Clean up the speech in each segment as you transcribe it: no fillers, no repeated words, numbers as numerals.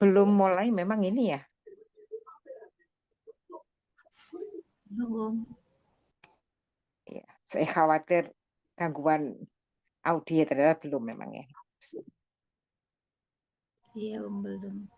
Belum mulai memang ini ya. Belum. Ya, saya khawatir gangguan audio ternyata belum memang ya. Iya, belum.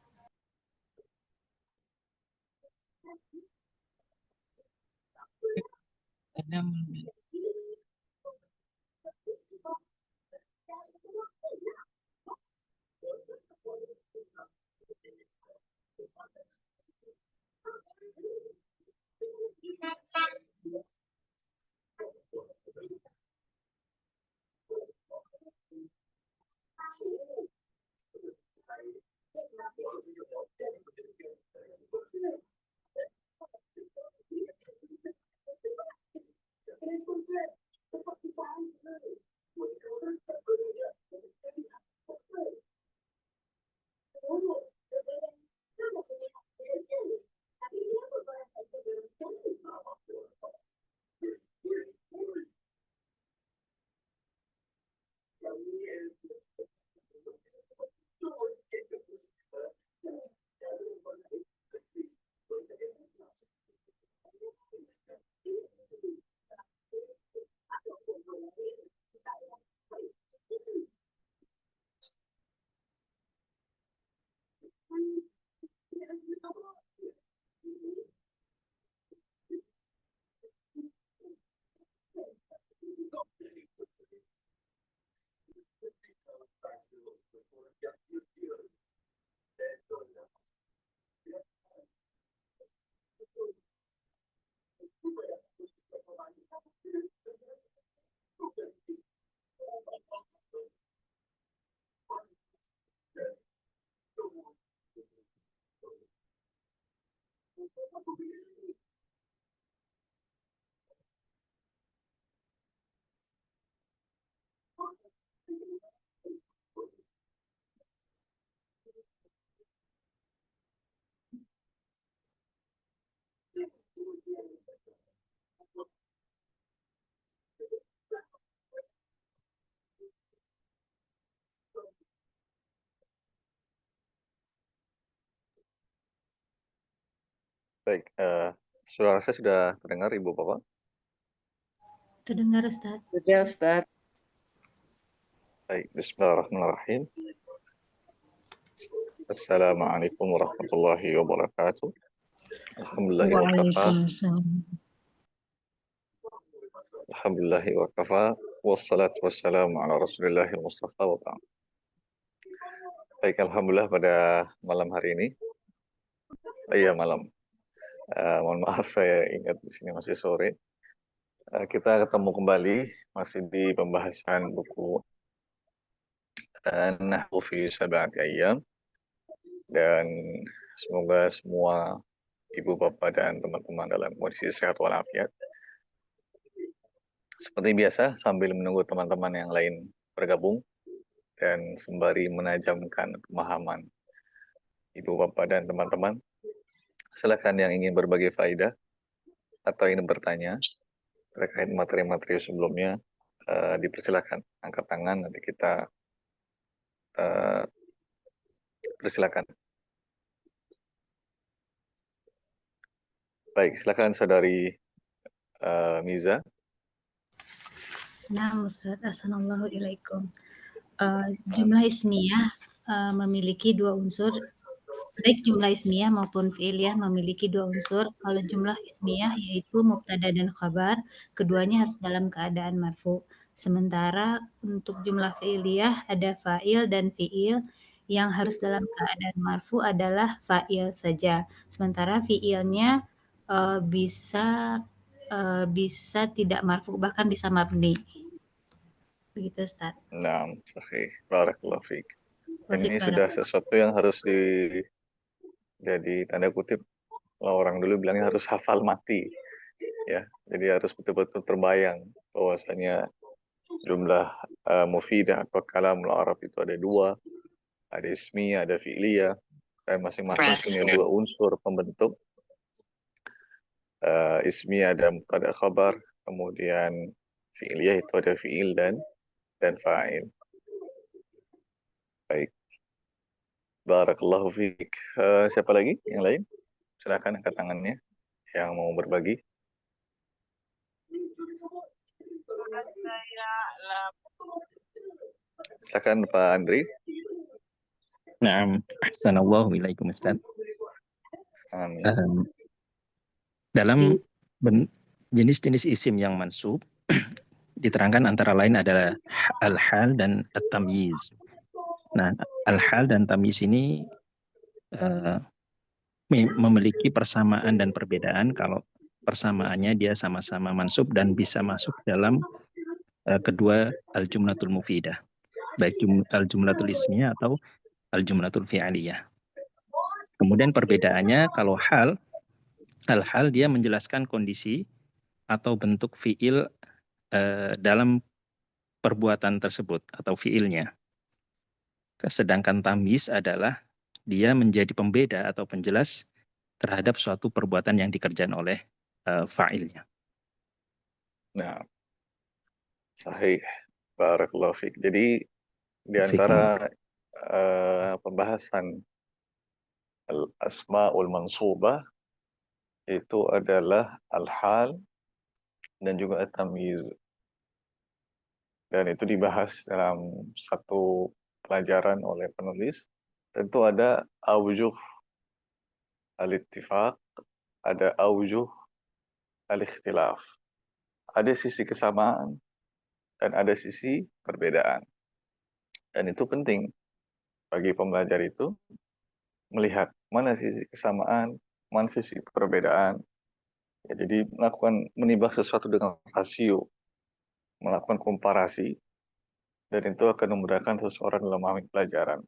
Baik, suara saya sudah terdengar Ibu Bapak? Terdengar, Ustaz. Sudah, Ustaz. Baik, bismillahirrahmanirrahim. Assalamualaikum warahmatullahi wabarakatuh. Alhamdulillahi wa kafa. Waalaikumsalam. Alhamdulillahi wa kafa. Wassalatu wassalamu ala rasulillahil mustafa wa ba'd. Baik, alhamdulillah pada malam hari ini. Iya, malam. Mohon maaf saya ingat di sini masih sore. Kita ketemu kembali masih di pembahasan buku Nahwu fi Sab'ati Ayyam, dan semoga semua ibu bapak dan teman-teman dalam kondisi sehat walafiat. Seperti biasa, sambil menunggu teman-teman yang lain bergabung dan sembari menajamkan pemahaman ibu bapak dan teman-teman, silakan yang ingin berbagi faedah atau ingin bertanya terkait materi-materi sebelumnya, dipersilakan angkat tangan, nanti kita persilakan. Baik, silakan saudari Miza. Nah, Ustaz, Assalamualaikum. Jumlah ismiyah memiliki dua unsur, baik jumlah ismiyah maupun fi'liyah memiliki dua unsur. Kalau jumlah ismiyah yaitu mubtada dan khabar, keduanya harus dalam keadaan marfu. Sementara untuk jumlah fi'liyah ada fa'il dan fi'il, yang harus dalam keadaan marfu adalah fa'il saja. Sementara fi'ilnya bisa tidak marfu, bahkan bisa mabni. Begitu, Ustaz. Nah, sahih. Barakallahu fiik. Wafik Ini sudah barak. sesuatu yang harus jadi tanda kutip, kalau orang dulu bilangnya harus hafal mati, ya. Jadi harus betul-betul terbayang bahwasanya jumlah mufidah atau kalamul Arab itu ada dua, ada ismiyah, ada fi'liyah, dan masing-masing punya dua unsur pembentuk. Ismiyah ada mubtada khabar, kemudian fi'liyah itu ada fi'il dan fa'il. Baik. Barakallahu fiik. Siapa lagi yang lain? Silakan angkat tangannya yang mau berbagi. Silakan Pak Andri. Naam, ahsanallahu ilaikum Ustaz. Amin. Dalam jenis-jenis isim yang mansub diterangkan antara lain adalah al-hal dan at-tamyiz. Nah, al-hal dan tamyiz ini memiliki persamaan dan perbedaan. Kalau persamaannya dia sama-sama mansub dan bisa masuk dalam kedua al-jumlatul mufidah, baik al-jumlatul ismiyah atau al-jumlatul fi'aliyah. Kemudian perbedaannya kalau al-hal dia menjelaskan kondisi atau bentuk fiil dalam perbuatan tersebut atau fiilnya. Sedangkan tamyiz adalah dia menjadi pembeda atau penjelas terhadap suatu perbuatan yang dikerjakan oleh fa'ilnya. Nah, sahih. Barakallahu fiik. Jadi di antara pembahasan al-asma'ul mansubah itu adalah al-hal dan juga at-tamyiz. Dan itu dibahas dalam satu pelajaran oleh penulis. Tentu ada aujuh al-ittifaq, ada aujuh al-ikhtilaf. Ada sisi kesamaan dan ada sisi perbedaan. Dan itu penting bagi pembelajar itu melihat mana sisi kesamaan, mana sisi perbedaan. Ya, jadi menimbang sesuatu dengan rasio, melakukan komparasi, dan itu akan memudahkan seseorang dalam memahami pelajaran.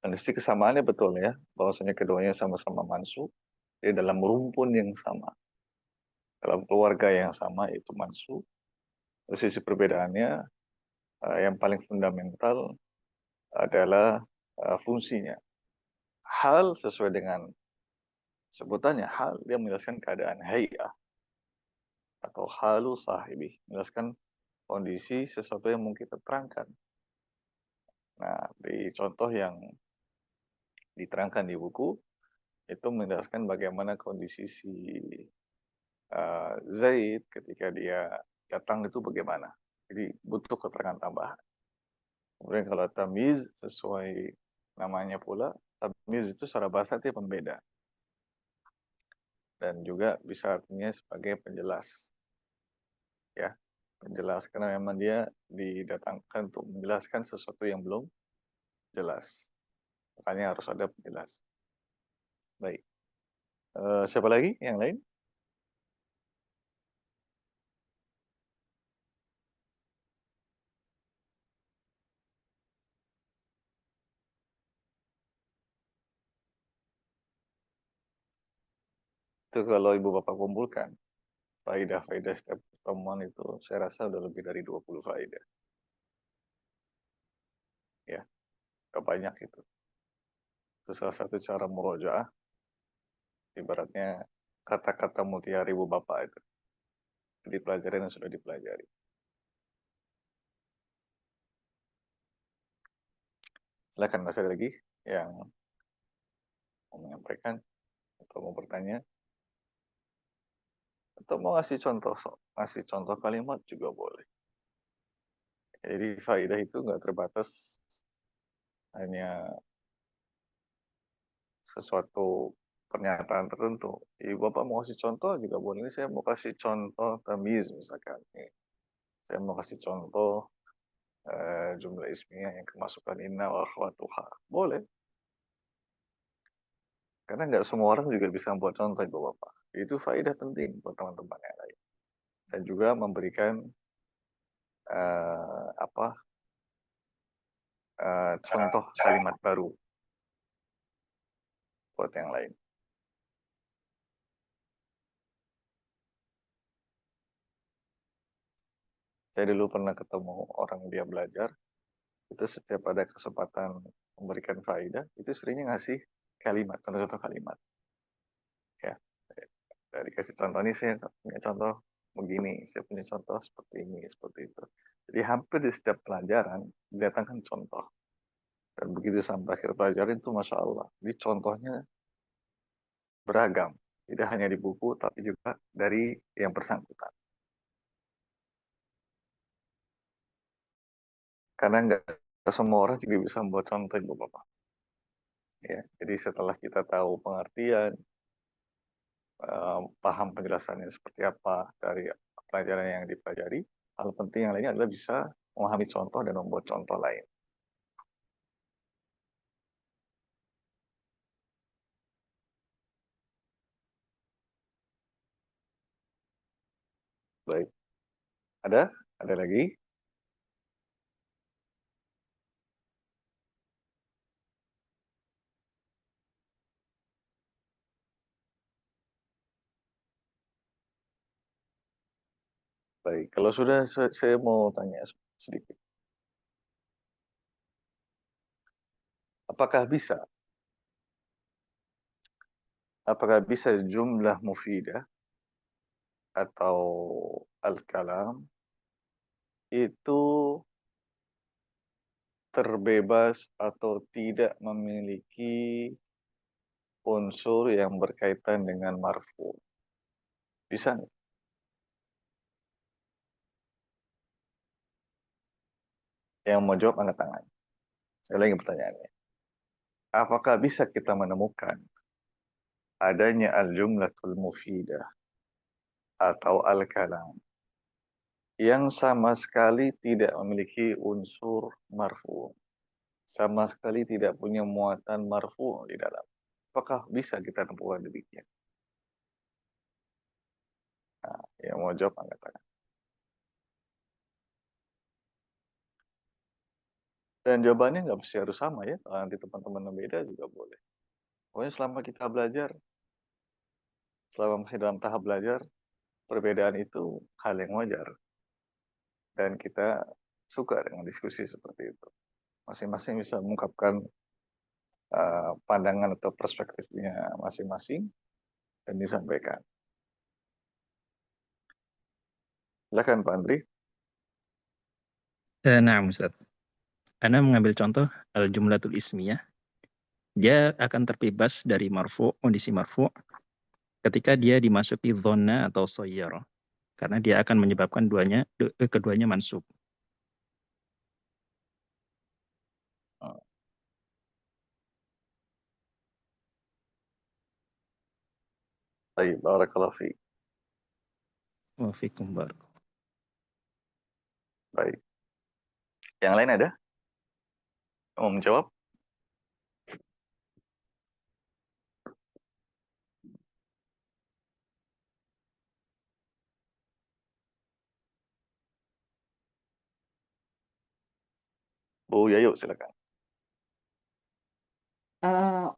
Dan sisi kesamaannya betul ya, bahwasanya keduanya sama-sama mansub, di dalam rumpun yang sama, dalam keluarga yang sama itu mansub. Sisi perbedaannya yang paling fundamental adalah fungsinya. Hal sesuai dengan sebutannya, hal dia menjelaskan keadaan hay'ah atau halu sahibi, menjelaskan kondisi sesuatu yang mungkin terangkan. Nah, di contoh yang diterangkan di buku itu menjelaskan bagaimana kondisi si Zaid ketika dia datang itu bagaimana. Jadi butuh keterangan tambahan. Kemudian kalau tamyiz sesuai namanya pula, tamyiz itu secara bahasa dia pembeda. Dan juga bisa artinya sebagai penjelas. Ya, penjelas karena memang dia didatangkan untuk menjelaskan sesuatu yang belum jelas. Makanya harus ada penjelas. Baik. Siapa lagi yang lain? Itu kalau ibu bapak kumpulkan faidah-faidah setiap pertemuan itu saya rasa udah lebih dari 20 faidah. Ya, kebanyak itu. Itu salah satu cara murojaah. Ibaratnya kata-kata mutiara ibu bapak itu. di pelajaran yang sudah dipelajari. Silakan, masih ada lagi yang mau menyampaikan atau mau bertanya atau mau ngasih contoh kalimat juga boleh. Jadi faedah itu nggak terbatas hanya sesuatu pernyataan tertentu. Bapak mau kasih contoh juga boleh. Ini saya mau kasih contoh tamyiz misalkan. Nih, saya mau kasih contoh jumlah ismiyah yang kemasukan inna wa akhwatuha. Boleh. Karena nggak semua orang juga bisa membuat contoh Ibu Bapak. Itu faedah penting buat teman-teman yang lain. Dan juga memberikan contoh kalimat baru buat yang lain. Saya dulu pernah ketemu orang dia belajar, itu setiap ada kesempatan memberikan faedah, itu seringnya ngasih kalimat, contoh-contoh kalimat. Ya, saya dikasih contoh nih, saya punya contoh begini, saya punya contoh seperti ini, seperti itu. Jadi hampir di setiap pelajaran didatangkan contoh. Dan begitu sampai akhir pelajaran itu Masya Allah. Jadi contohnya beragam. Tidak hanya di buku, tapi juga dari yang bersangkutan. Karena nggak semua orang juga bisa membuat contoh Ibu Bapak. Ya, jadi setelah kita tahu pengertian, paham penjelasannya seperti apa dari pelajaran yang dipelajari, hal penting yang lainnya adalah bisa memahami contoh dan membuat contoh lain. Baik. Ada lagi? Baik, kalau sudah saya mau tanya sedikit. Apakah bisa jumlah mufidah atau al-kalam itu terbebas atau tidak memiliki unsur yang berkaitan dengan marfu? Bisa nggak? Yang mau jawab angkat tangan. Saya ulangi pertanyaannya. Apakah bisa kita menemukan adanya al-jumlatul mufidah atau al-kalam yang sama sekali tidak memiliki unsur marfu, sama sekali tidak punya muatan marfu di dalam? Apakah bisa kita temukan demikian? Nah, yang mau jawab angkat tangan. Dan jawabannya nggak mesti harus sama ya. Kalau nanti teman-teman yang beda juga boleh. Pokoknya selama kita belajar, selama masih dalam tahap belajar, perbedaan itu hal yang wajar. Dan kita suka dengan diskusi seperti itu. Masing-masing bisa mengungkapkan pandangan atau perspektifnya masing-masing dan disampaikan. Silakan Pak Andri. Nah, Ustaz. Ana mengambil contoh al-jumlatul ismiyah. Dia akan terbebas dari marfu, kondisi marfu, ketika dia dimasuki dhonna atau soyyara. Karena dia akan menyebabkan keduanya mansub. Baik, barakallahu fiik. Wafikum barak. Baik. Yang lain ada? Mau menjawab? Bu Yayu, silakan.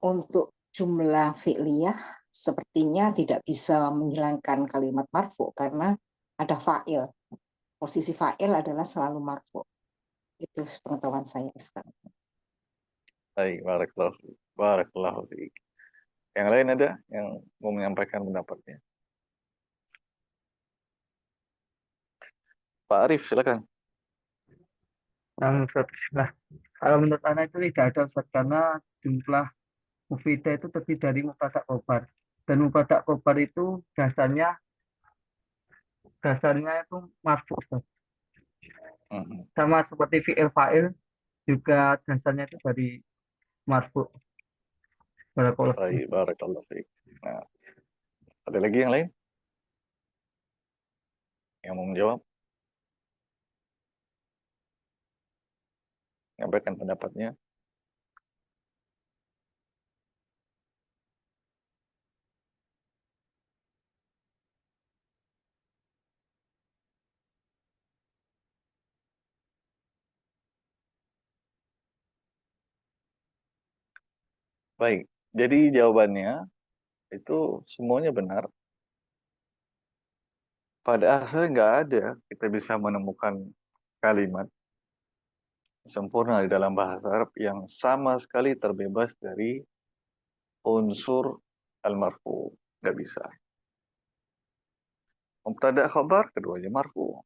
Untuk jumlah fi'liyah sepertinya tidak bisa menghilangkan kalimat marfu karena ada fa'il. Posisi fa'il adalah selalu marfu. Itu pengetahuan saya, Ustaz. Baik, barakallahu fiik. Yang lain ada yang mau menyampaikan pendapatnya? Pak Arif, silakan. Nah, kalau menurut Anda itu tidak ada Ustaz, karena jumlah mufidah itu terdiri dari mubtada khobar, dan mubtada khobar itu dasarnya itu marfu Ustaz. Sama seperti fi'il fa'il juga dasarnya itu dari marfu. Barakallahu Baik, barakallahu fiik. Nah, ada lagi yang lain yang mau menjawab? Nyampaikan pendapatnya. Baik, jadi jawabannya itu semuanya benar. Pada akhirnya nggak ada kita bisa menemukan kalimat sempurna di dalam bahasa Arab yang sama sekali terbebas dari unsur al-marfu. Nggak bisa. Mubtada khabar, keduanya marfu.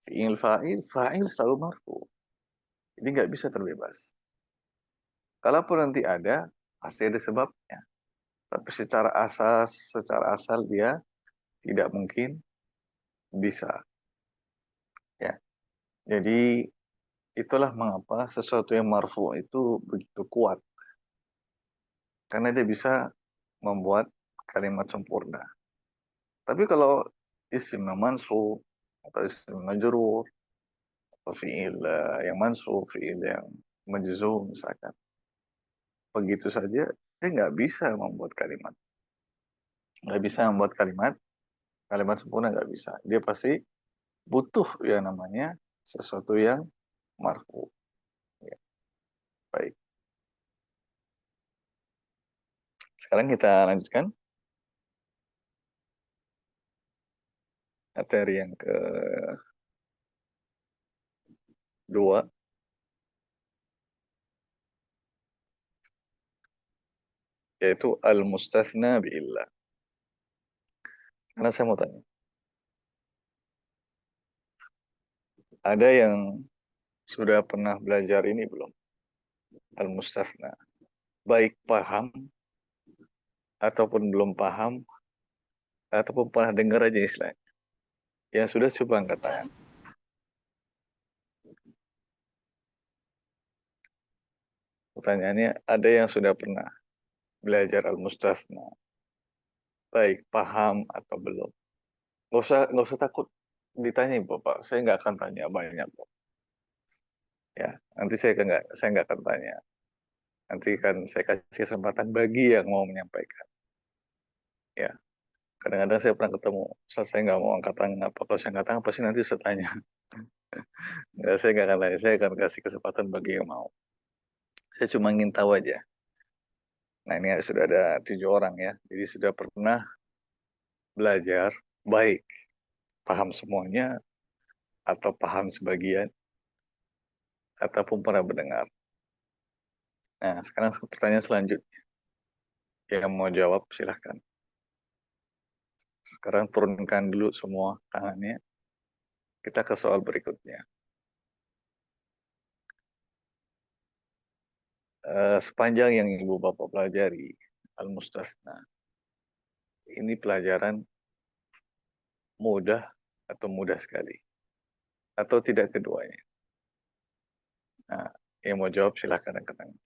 Fi'il fa'il, fa'il selalu marfu. Jadi nggak bisa terbebas. Kalaupun nanti ada, pasti ada sebabnya. Tapi secara asal dia tidak mungkin bisa. Ya. Jadi itulah mengapa sesuatu yang marfu itu begitu kuat. Karena dia bisa membuat kalimat sempurna. Tapi kalau isim yang mansub atau isim majrur atau fi'il yang mansub, fi'il yang majzum misalkan, begitu saja dia nggak bisa membuat kalimat. Nggak bisa membuat kalimat sempurna, nggak bisa. Dia pasti butuh yang namanya sesuatu yang marfu. Ya. Baik. Sekarang kita lanjutkan materi yang kedua, yaitu al-mustatsna bi'illah. Karena saya mau tanya, ada yang sudah pernah belajar ini belum? Al-mustatsna. Baik paham, ataupun belum paham, ataupun pernah dengar aja istilahnya. Yang sudah coba angkat tangan. Pertanyaannya, ada yang sudah pernah belajar al-mustatsna? Baik paham atau belum? Nggak usah takut ditanya Bapak. Saya nggak akan tanya banyak. Ya, nanti saya nggak akan tanya. Nanti kan saya kasih kesempatan bagi yang mau menyampaikan. Ya, kadang-kadang saya pernah ketemu, saya nggak mau angkat tangan apa. Kalau saya angkat tangan pasti nanti saya tanya. Nggak, saya nggak akan tanya. Saya akan kasih kesempatan bagi yang mau. Saya cuma ingin tahu aja. Nah ini sudah ada 7 orang ya. Jadi sudah pernah belajar baik paham semuanya atau paham sebagian ataupun pernah mendengar. Nah sekarang pertanyaan selanjutnya. Yang mau jawab silahkan. Sekarang turunkan dulu semua tangannya. Kita ke soal berikutnya. Sepanjang yang Ibu Bapak pelajari Al-Mustatsna, ini pelajaran mudah atau mudah sekali? Atau tidak keduanya? Nah, yang mau jawab silahkan angkat tangan.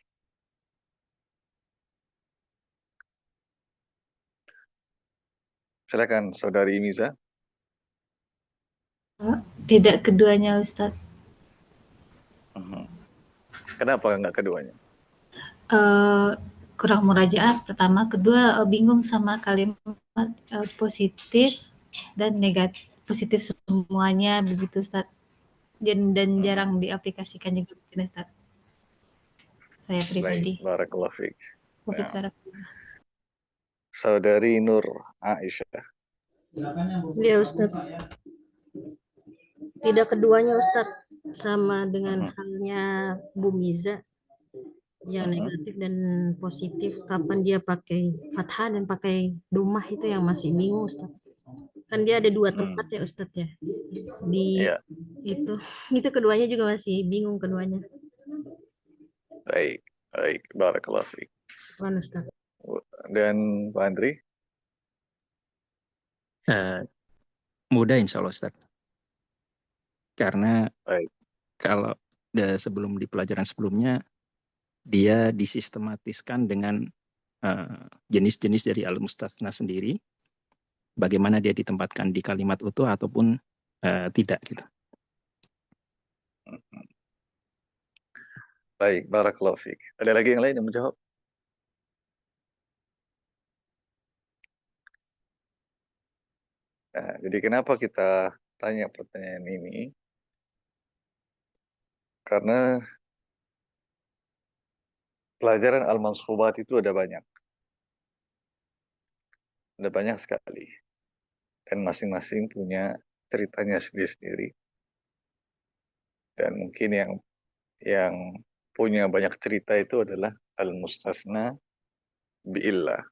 Silakan Saudari Miza. Tidak keduanya Ustadz. Kenapa nggak keduanya? Kurang murajaah pertama, kedua bingung sama kalimat positif dan negatif, positif semuanya begitu Ustadz. Dan jarang diaplikasikan juga mungkin Ustadz. Saya pribadi. Baik, barakallahu fiik. Nah. Saudari Nur Aisyah. Ya Ustadz. Tidak keduanya Ustadz, sama dengan halnya Bu Miza yang negatif dan positif. Kapan dia pakai fathah dan pakai domah itu yang masih bingung Ustadz. Kan dia ada 2 tempat ya Ustadz ya. di Ya, itu keduanya juga masih bingung keduanya. baik. Baik, barakallahu fiik. Apaan, Ustaz? Dan Pak Andri? Mudah insya Allah Ustaz. Karena Baik. kalau sebelum di pelajaran sebelumnya, dia disistematiskan dengan jenis-jenis dari al-mustatsna sendiri, bagaimana dia ditempatkan di kalimat utuh ataupun tidak gitu. Baik, barakallahu fiik. Ada lagi yang lain yang menjawab? Nah, jadi kenapa kita tanya pertanyaan ini? Karena pelajaran al-mansubat itu ada banyak. Ada banyak sekali. Dan masing-masing punya ceritanya sendiri-sendiri. Dan mungkin yang punya banyak cerita itu adalah al-mustatsna bi'illah.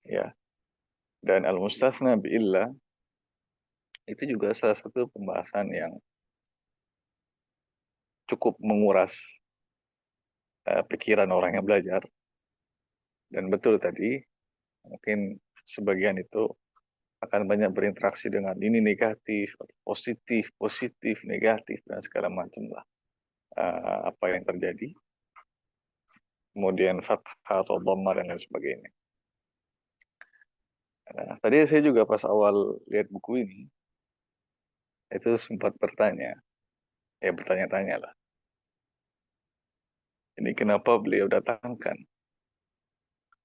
Ya. Dan al-mustatsna bi'illah itu juga salah satu pembahasan yang cukup menguras pikiran orang yang belajar. Dan betul tadi, mungkin sebagian itu akan banyak berinteraksi dengan ini negatif, positif, positif, negatif, dan segala macam lah. Apa yang terjadi. Kemudian fathah atau dhamma dan lain sebagainya. Nah, tadi saya juga pas awal lihat buku ini, itu sempat bertanya-tanya lah. Ini kenapa beliau datangkan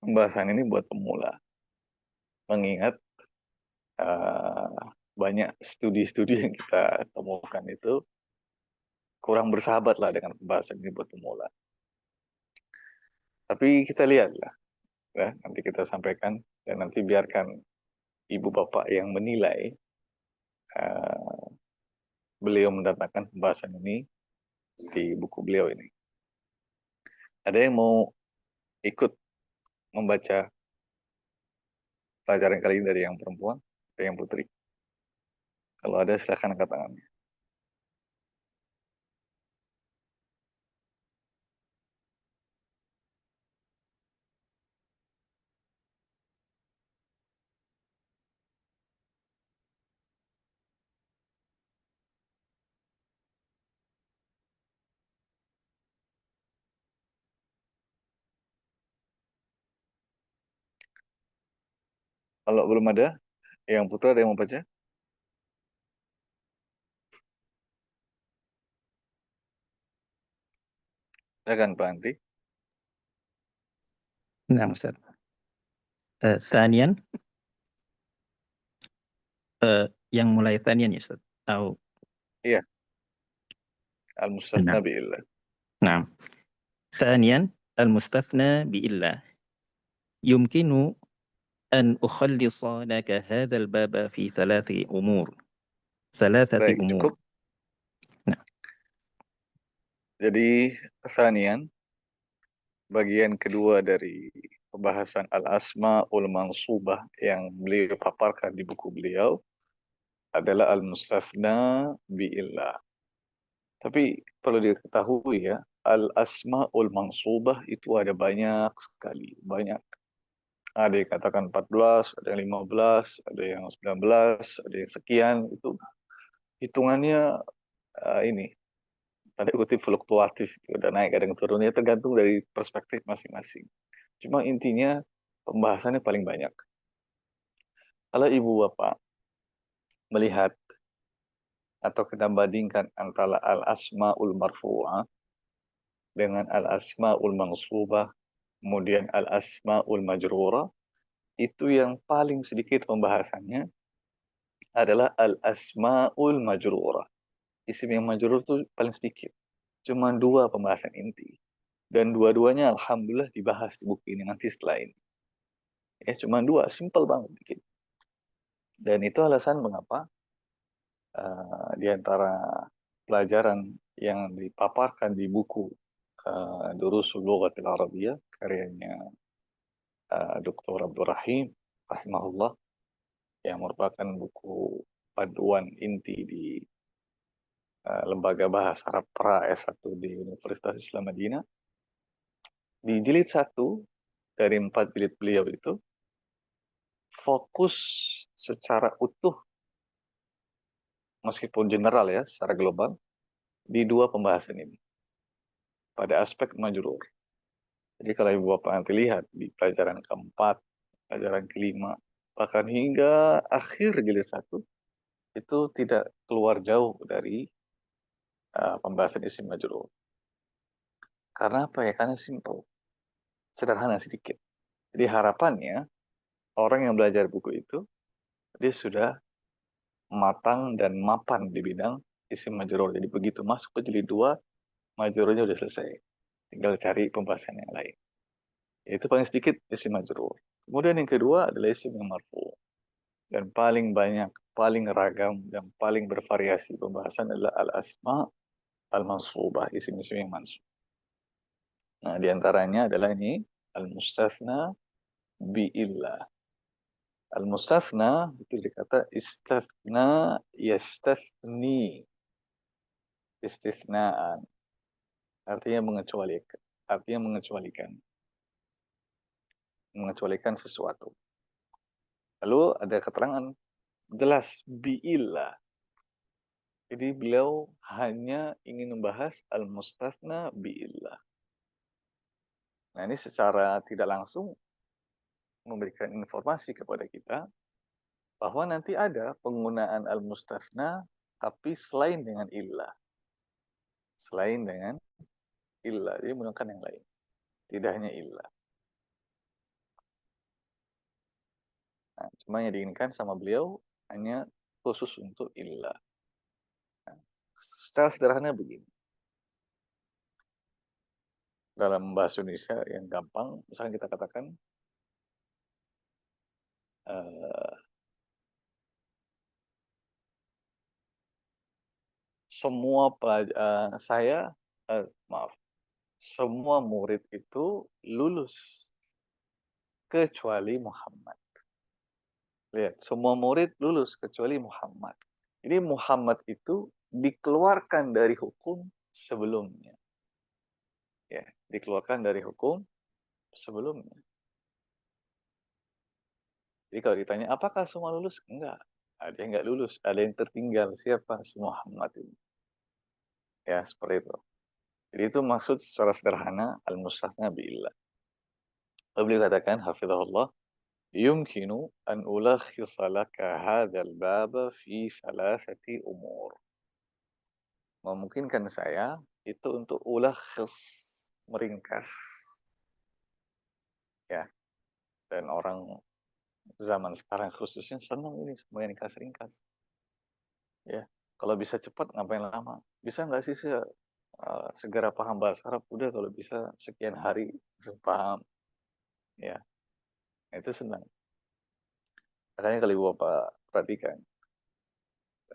pembahasan ini buat pemula? Mengingat banyak studi-studi yang kita temukan itu kurang bersahabat lah dengan pembahasan ini buat pemula. Tapi kita lihatlah, ya, nanti kita sampaikan dan nanti biarkan ibu bapak yang menilai beliau mendatangkan pembahasan ini di buku beliau ini. Ada yang mau ikut membaca pelajaran kali ini dari yang perempuan atau yang putri? Kalau ada silakan angkat tangannya. Kalau belum ada, yang putra ada yang mau baca? Silakan Pak Andri. Nah, Ustaz. Thanian, yang mulai thanian ya Ustaz? Tahu? Iya. Al-mustatsna Nah. bi'illah. Nah. Thanian, al-mustatsna bi'illah. Yumkinu أن أخلص لك هذا الباب في ثلاثة أمور. Baik, cukup. Nah. Jadi, thanian, bagian kedua dari pembahasan al-asma'ul mansubah yang beliau paparkan di buku beliau adalah al-mustatsna bi'illah. Tapi perlu diketahui ya, al-asma'ul mansubah itu ada banyak sekali, banyak. Ada yang katakan 14, ada yang 15, ada yang 19, ada yang sekian, itu hitungannya ini tanda kutip fluktuatif, udah naik kadang turunnya tergantung dari perspektif masing-masing. Cuma intinya pembahasannya paling banyak. Kalau ibu bapak melihat atau kita bandingkan antara al-asma'ul marfu'ah dengan al-asma'ul mansubah, kemudian al-asma'ul majrurah, itu yang paling sedikit pembahasannya adalah al-asma'ul majrurah. Isim yang majrur itu paling sedikit. Cuma 2 pembahasan inti. Dan dua-duanya alhamdulillah dibahas di buku ini nanti setelah ini. Ya, cuma 2, simple banget dikit. Dan itu alasan mengapa di antara pelajaran yang dipaparkan di buku Durusul Lughatil Arabiyyah karyanya Dr. Abdul Rahim rahimahullah, yang merupakan buku panduan inti di Lembaga Bahasa Arab Pra S1 di Universitas Islam Madinah. Di jilid 1 dari 4 jilid beliau itu fokus secara utuh, meskipun general ya, secara global, di 2 pembahasan ini. Pada aspek majrur. Jadi kalau Ibu Bapak nanti lihat di pelajaran keempat, pelajaran kelima, bahkan hingga akhir jilid 1, itu tidak keluar jauh dari pembahasan isim majrur. Karena apa ya? Karena simple. Sederhana sedikit. Jadi harapannya, orang yang belajar buku itu, dia sudah matang dan mapan di bidang isim majrur. Jadi begitu masuk ke jilid 2, majrurnya udah selesai. Tinggal cari pembahasan yang lain. Itu paling sedikit isim majrur. Kemudian yang kedua adalah isim yang marfu. Dan paling banyak, paling ragam, dan paling bervariasi pembahasan adalah al-asma al-mansubah, isim-isim yang mansub. Nah, diantaranya adalah ini, al-mustathna bi'illah. Al-mustathna itu dikata istathna yastathni. Istithnaan. Artinya mengecualikan. Artinya mengecualikan. Mengecualikan sesuatu. Lalu ada keterangan jelas bi'illah. Jadi beliau hanya ingin membahas al-mustathna bi'illah. Nah, ini secara tidak langsung memberikan informasi kepada kita bahwa nanti ada penggunaan al-mustathna tapi selain dengan illah. Selain dengan illah, jadi menggunakan yang lain. Tidak hanya illah. Nah, cuma yang diinginkan sama beliau hanya khusus untuk illah. Nah, secara sederhana begini. Dalam bahasa Indonesia yang gampang, misalnya kita katakan semua semua murid itu lulus kecuali Muhammad. Lihat, semua murid lulus kecuali Muhammad. Jadi Muhammad itu dikeluarkan dari hukum sebelumnya. Ya, dikeluarkan dari hukum sebelumnya. Jadi kalau ditanya, apakah semua lulus? Enggak. Ada yang enggak lulus, ada yang tertinggal. Siapa? Muhammad ini. Ya, seperti itu. Jadi itu maksud secara sederhana al-mustathna bi'illah. Beliau katakan, hafizahullah, yumkinu an ulakhisa laka hadzal baba fi thalathati umur. Memungkinkan saya itu untuk ulakhis, meringkas. Ya. Dan orang zaman sekarang khususnya senang ini semuanya ringkas-ringkas. Ya. Kalau bisa cepat ngapain lama? Bisa nggak sih segera paham bahasa Arab? Udah kalau bisa sekian hari langsung paham. Ya. Itu senang. Makanya kalau Ibu Bapak perhatikan,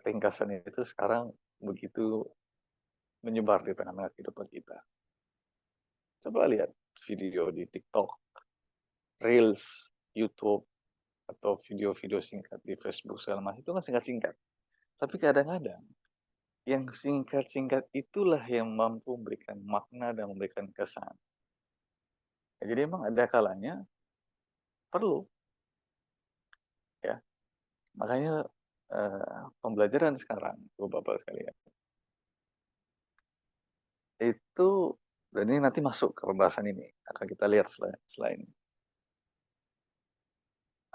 ringkasan itu sekarang begitu menyebar di tengah-tengah kehidupan kita. Coba lihat video di TikTok, Reels, YouTube, atau video-video singkat di Facebook segala macam, itu kan singkat-singkat. Tapi kadang-kadang yang singkat-singkat itulah yang mampu memberikan makna dan memberikan kesan. Ya, jadi memang ada kalanya perlu. Ya. Makanya pembelajaran sekarang, Bapak sekalian, itu, dan ini nanti masuk ke pembahasan ini, akan kita lihat selain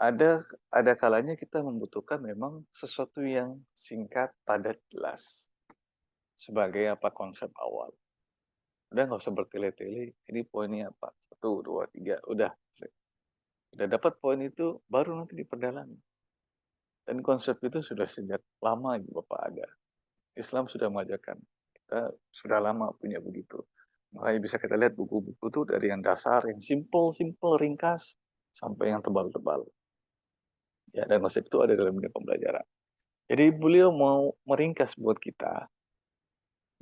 ada kalanya kita membutuhkan memang sesuatu yang singkat, padat, jelas. Sebagai apa konsep awal. Udah nggak usah bertele-tele, ini poinnya apa? 1, 2, 3, udah. Udah dapat poin itu, baru nanti diperdalami. Dan konsep itu sudah sejak lama Bapak ada. Islam sudah mengajarkan. Kita sudah lama punya begitu. Makanya bisa kita lihat buku-buku itu dari yang dasar, yang simple, ringkas, sampai yang tebal-tebal. Ya, dan konsep itu ada dalam dunia pembelajaran. Jadi beliau mau meringkas buat kita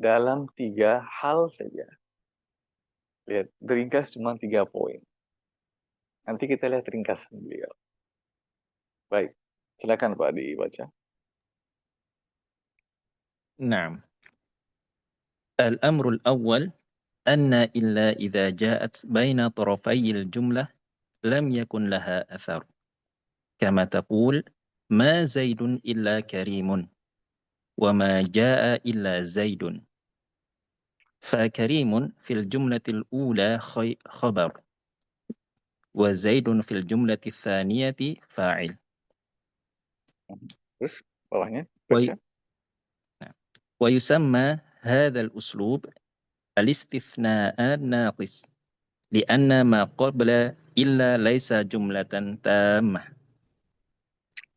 dalam 3 hal saja. Lihat, ringkas cuma 3 poin. Nanti kita lihat ringkasan beliau. Baik, silakan Pak dibaca. نعم. الأمر الأول أن إلا إذا جاءت بين طرفي الجملة لم يكن لها أثر، كما تقول ما زيد إلا كريم وما جاء إلا زيد، فكريم في الجملة الأولى خبر، وزيد في الجملة الثانية فاعل. Terus bawahnya وي... baca. ويسمى هذا الأسلوب الاستثناء الناقص لأن ما قبل إلا ليس جملة تامة.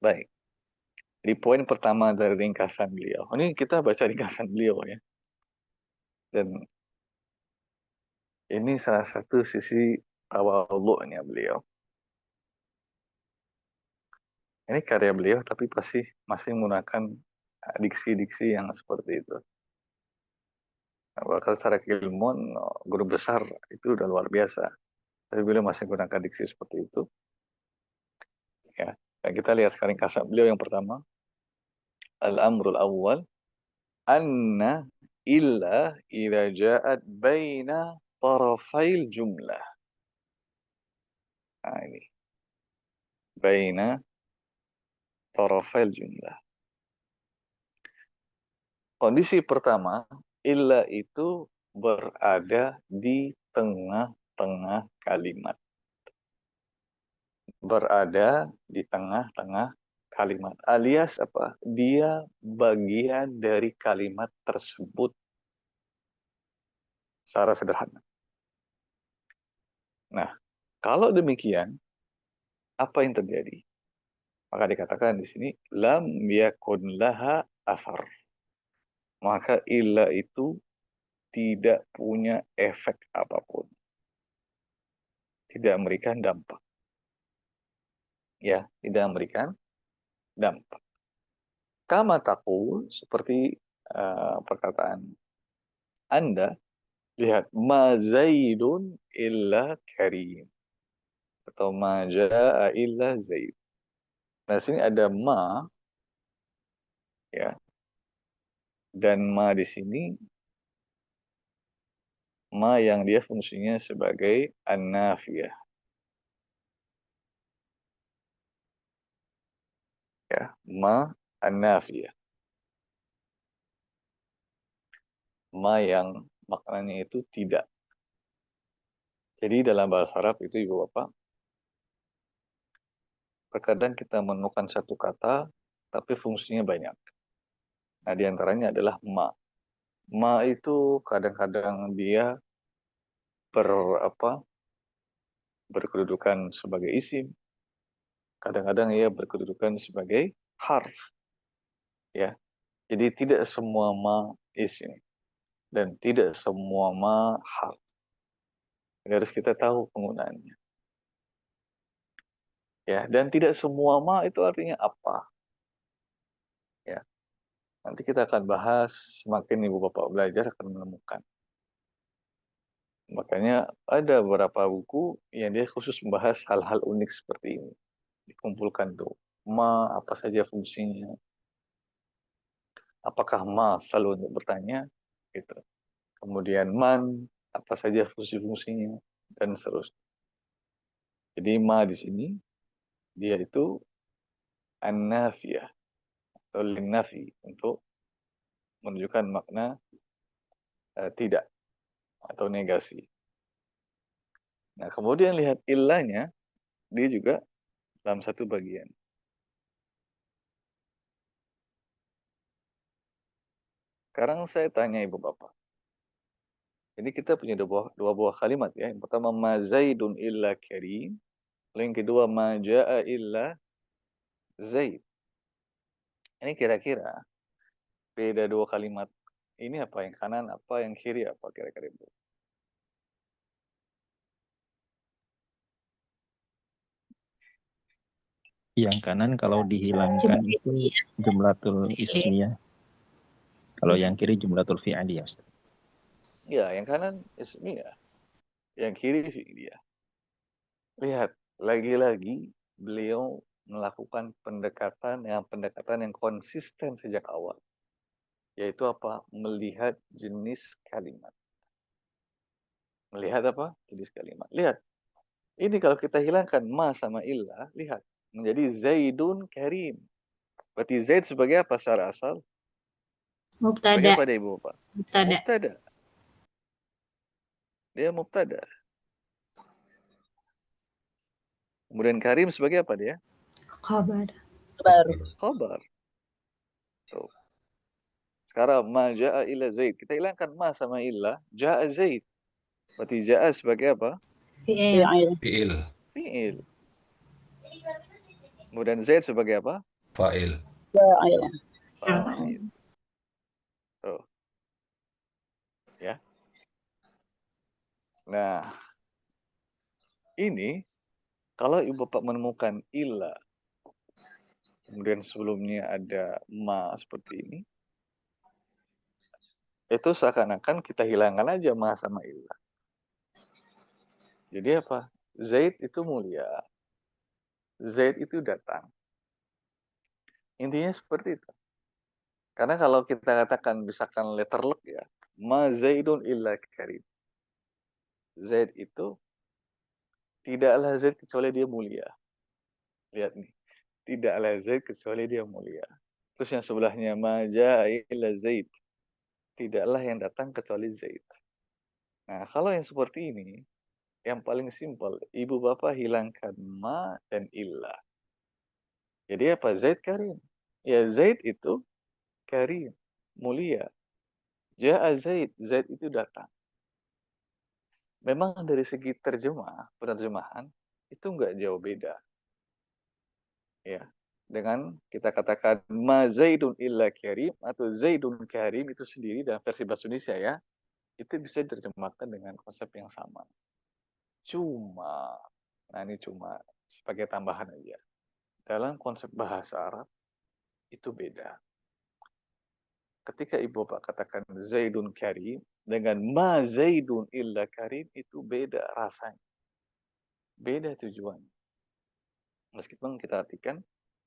Baik. Di poin pertama dari ringkasan beliau. Ini kita baca ringkasan beliau ya. Dan ini salah satu sisi tawadhu'nya beliau. Ini karya beliau tapi pasti masih menggunakan diksi-diksi yang seperti itu. Bahkan secara keilmuan guru besar itu udah luar biasa. Tapi beliau masih menggunakan diksi seperti itu. Ya. Dan kita lihat sekarang ringkasan beliau yang pertama. Al-amrul awwal anna illa idza ja'at baina tarafail jumlah. Nah ini. Baina tarafail jumlah. Kondisi pertama, illa itu berada di tengah-tengah kalimat. Berada di tengah-tengah kalimat. Alias apa? Dia bagian dari kalimat tersebut. Secara sederhana. Nah, kalau demikian, apa yang terjadi? Maka dikatakan di sini, lam yakun laha athar. Maka illa itu tidak punya efek apapun. Tidak memberikan dampak. Ya, tidak memberikan dampak. Kama taqul, seperti perkataan Anda, lihat, ma zaidun illa karim. Atau ma ja'a illa zaid. Nah, sini ada ma, ya. Dan ma di sini, ma yang dia fungsinya sebagai an-nafiyah. Ya, ma an-nafiyah. Ma yang maknanya itu tidak. Jadi dalam bahasa Arab itu Ibu Bapak, terkadang kita menemukan satu kata, tapi fungsinya banyak. Nah, diantaranya adalah ma. Ma itu kadang-kadang dia berkedudukan sebagai isim. Kadang-kadang ia berkedudukan sebagai harf. Ya. Jadi tidak semua ma isim. Dan tidak semua ma harf. Ini harus kita tahu penggunaannya. Ya, dan tidak semua ma itu artinya apa? Ya. Nanti kita akan bahas, semakin Ibu Bapak belajar akan menemukan. Makanya ada beberapa buku yang dia khusus membahas hal-hal unik seperti ini. Dikumpulkan tuh. Ma, apa saja fungsinya. Apakah ma selalu untuk bertanya? Gitu. Kemudian man, apa saja fungsi-fungsinya. Dan seterusnya. Jadi ma di sini, dia itu an-nafiyah. Atau lin-nafi. Untuk menunjukkan makna tidak. Atau negasi. Nah, kemudian lihat illanya, dia juga dalam satu bagian. Sekarang saya tanya Ibu Bapak. Jadi kita punya dua buah kalimat ya. Yang pertama, ma zaidun illa karim. Yang kedua, ma ja'a illa zaid. Ini kira-kira beda dua kalimat. Ini apa yang kanan, apa yang kiri, apa kira-kira Ibu? Yang kanan kalau dihilangkan itu jumlatul ismiyah. Kalau yang kiri jumlatul fi'liyah. Ya, yang kanan ismiyah. Yang kiri fi'liyah. Lihat, lagi-lagi beliau melakukan pendekatan yang konsisten sejak awal. Yaitu apa? Melihat jenis kalimat. Melihat apa? Jenis kalimat. Lihat. Ini kalau kita hilangkan ma sama illa, lihat. Menjadi Zaidun Karim. Berarti Zaid sebagai apa secara asal? Sebagai Mubtada. apa dia Ibu Bapak? Mubtada. Mubtada. Dia mubtada. Kemudian Karim sebagai apa dia? Khabar. Khabar. Tuh. Sekarang ma ja'a ila Zaid. Kita hilangkan ma sama illa. Ja'a Zaid. Berarti ja'a sebagai apa? Fi'il. Fi'il. Fi'il. Kemudian Zaid sebagai apa? Fa'il. Fa'il. Tuh. Ya. Nah, ini kalau Ibu Bapak menemukan illa, kemudian sebelumnya ada ma seperti ini, itu seakan-akan kita hilangkan aja ma sama illa. Jadi apa? Zaid itu mulia. Zaid itu datang. Intinya seperti itu. Karena kalau kita katakan misalkan letterlock ya, ma Zaidun illa karim. Zaid itu tidaklah Zaid kecuali dia mulia. Lihat nih. Tidaklah Zaid kecuali dia mulia. Terus yang sebelahnya ma ja'a illa Zaid. Tidaklah yang datang kecuali Zaid. Nah, kalau yang seperti ini, yang paling simpel, ibu bapak hilangkan ma dan illa. Jadi apa? Zaid karim. Ya, Zaid itu karim, mulia. Ja'a Zaid, Zaid itu datang. Memang dari segi penerjemahan, itu enggak jauh beda. Ya, dengan kita katakan ma Zaidun illa karim atau Zaidun karim itu sendiri dalam versi bahasa Indonesia ya, itu bisa diterjemahkan dengan konsep yang sama. Cuma, nah ini cuma sebagai tambahan aja. Dalam konsep bahasa Arab, itu beda. Ketika ibu bapak katakan Zaidun karim, dengan ma Zaidun illa karim, itu beda rasanya. Beda tujuannya. Meskipun kita artikan,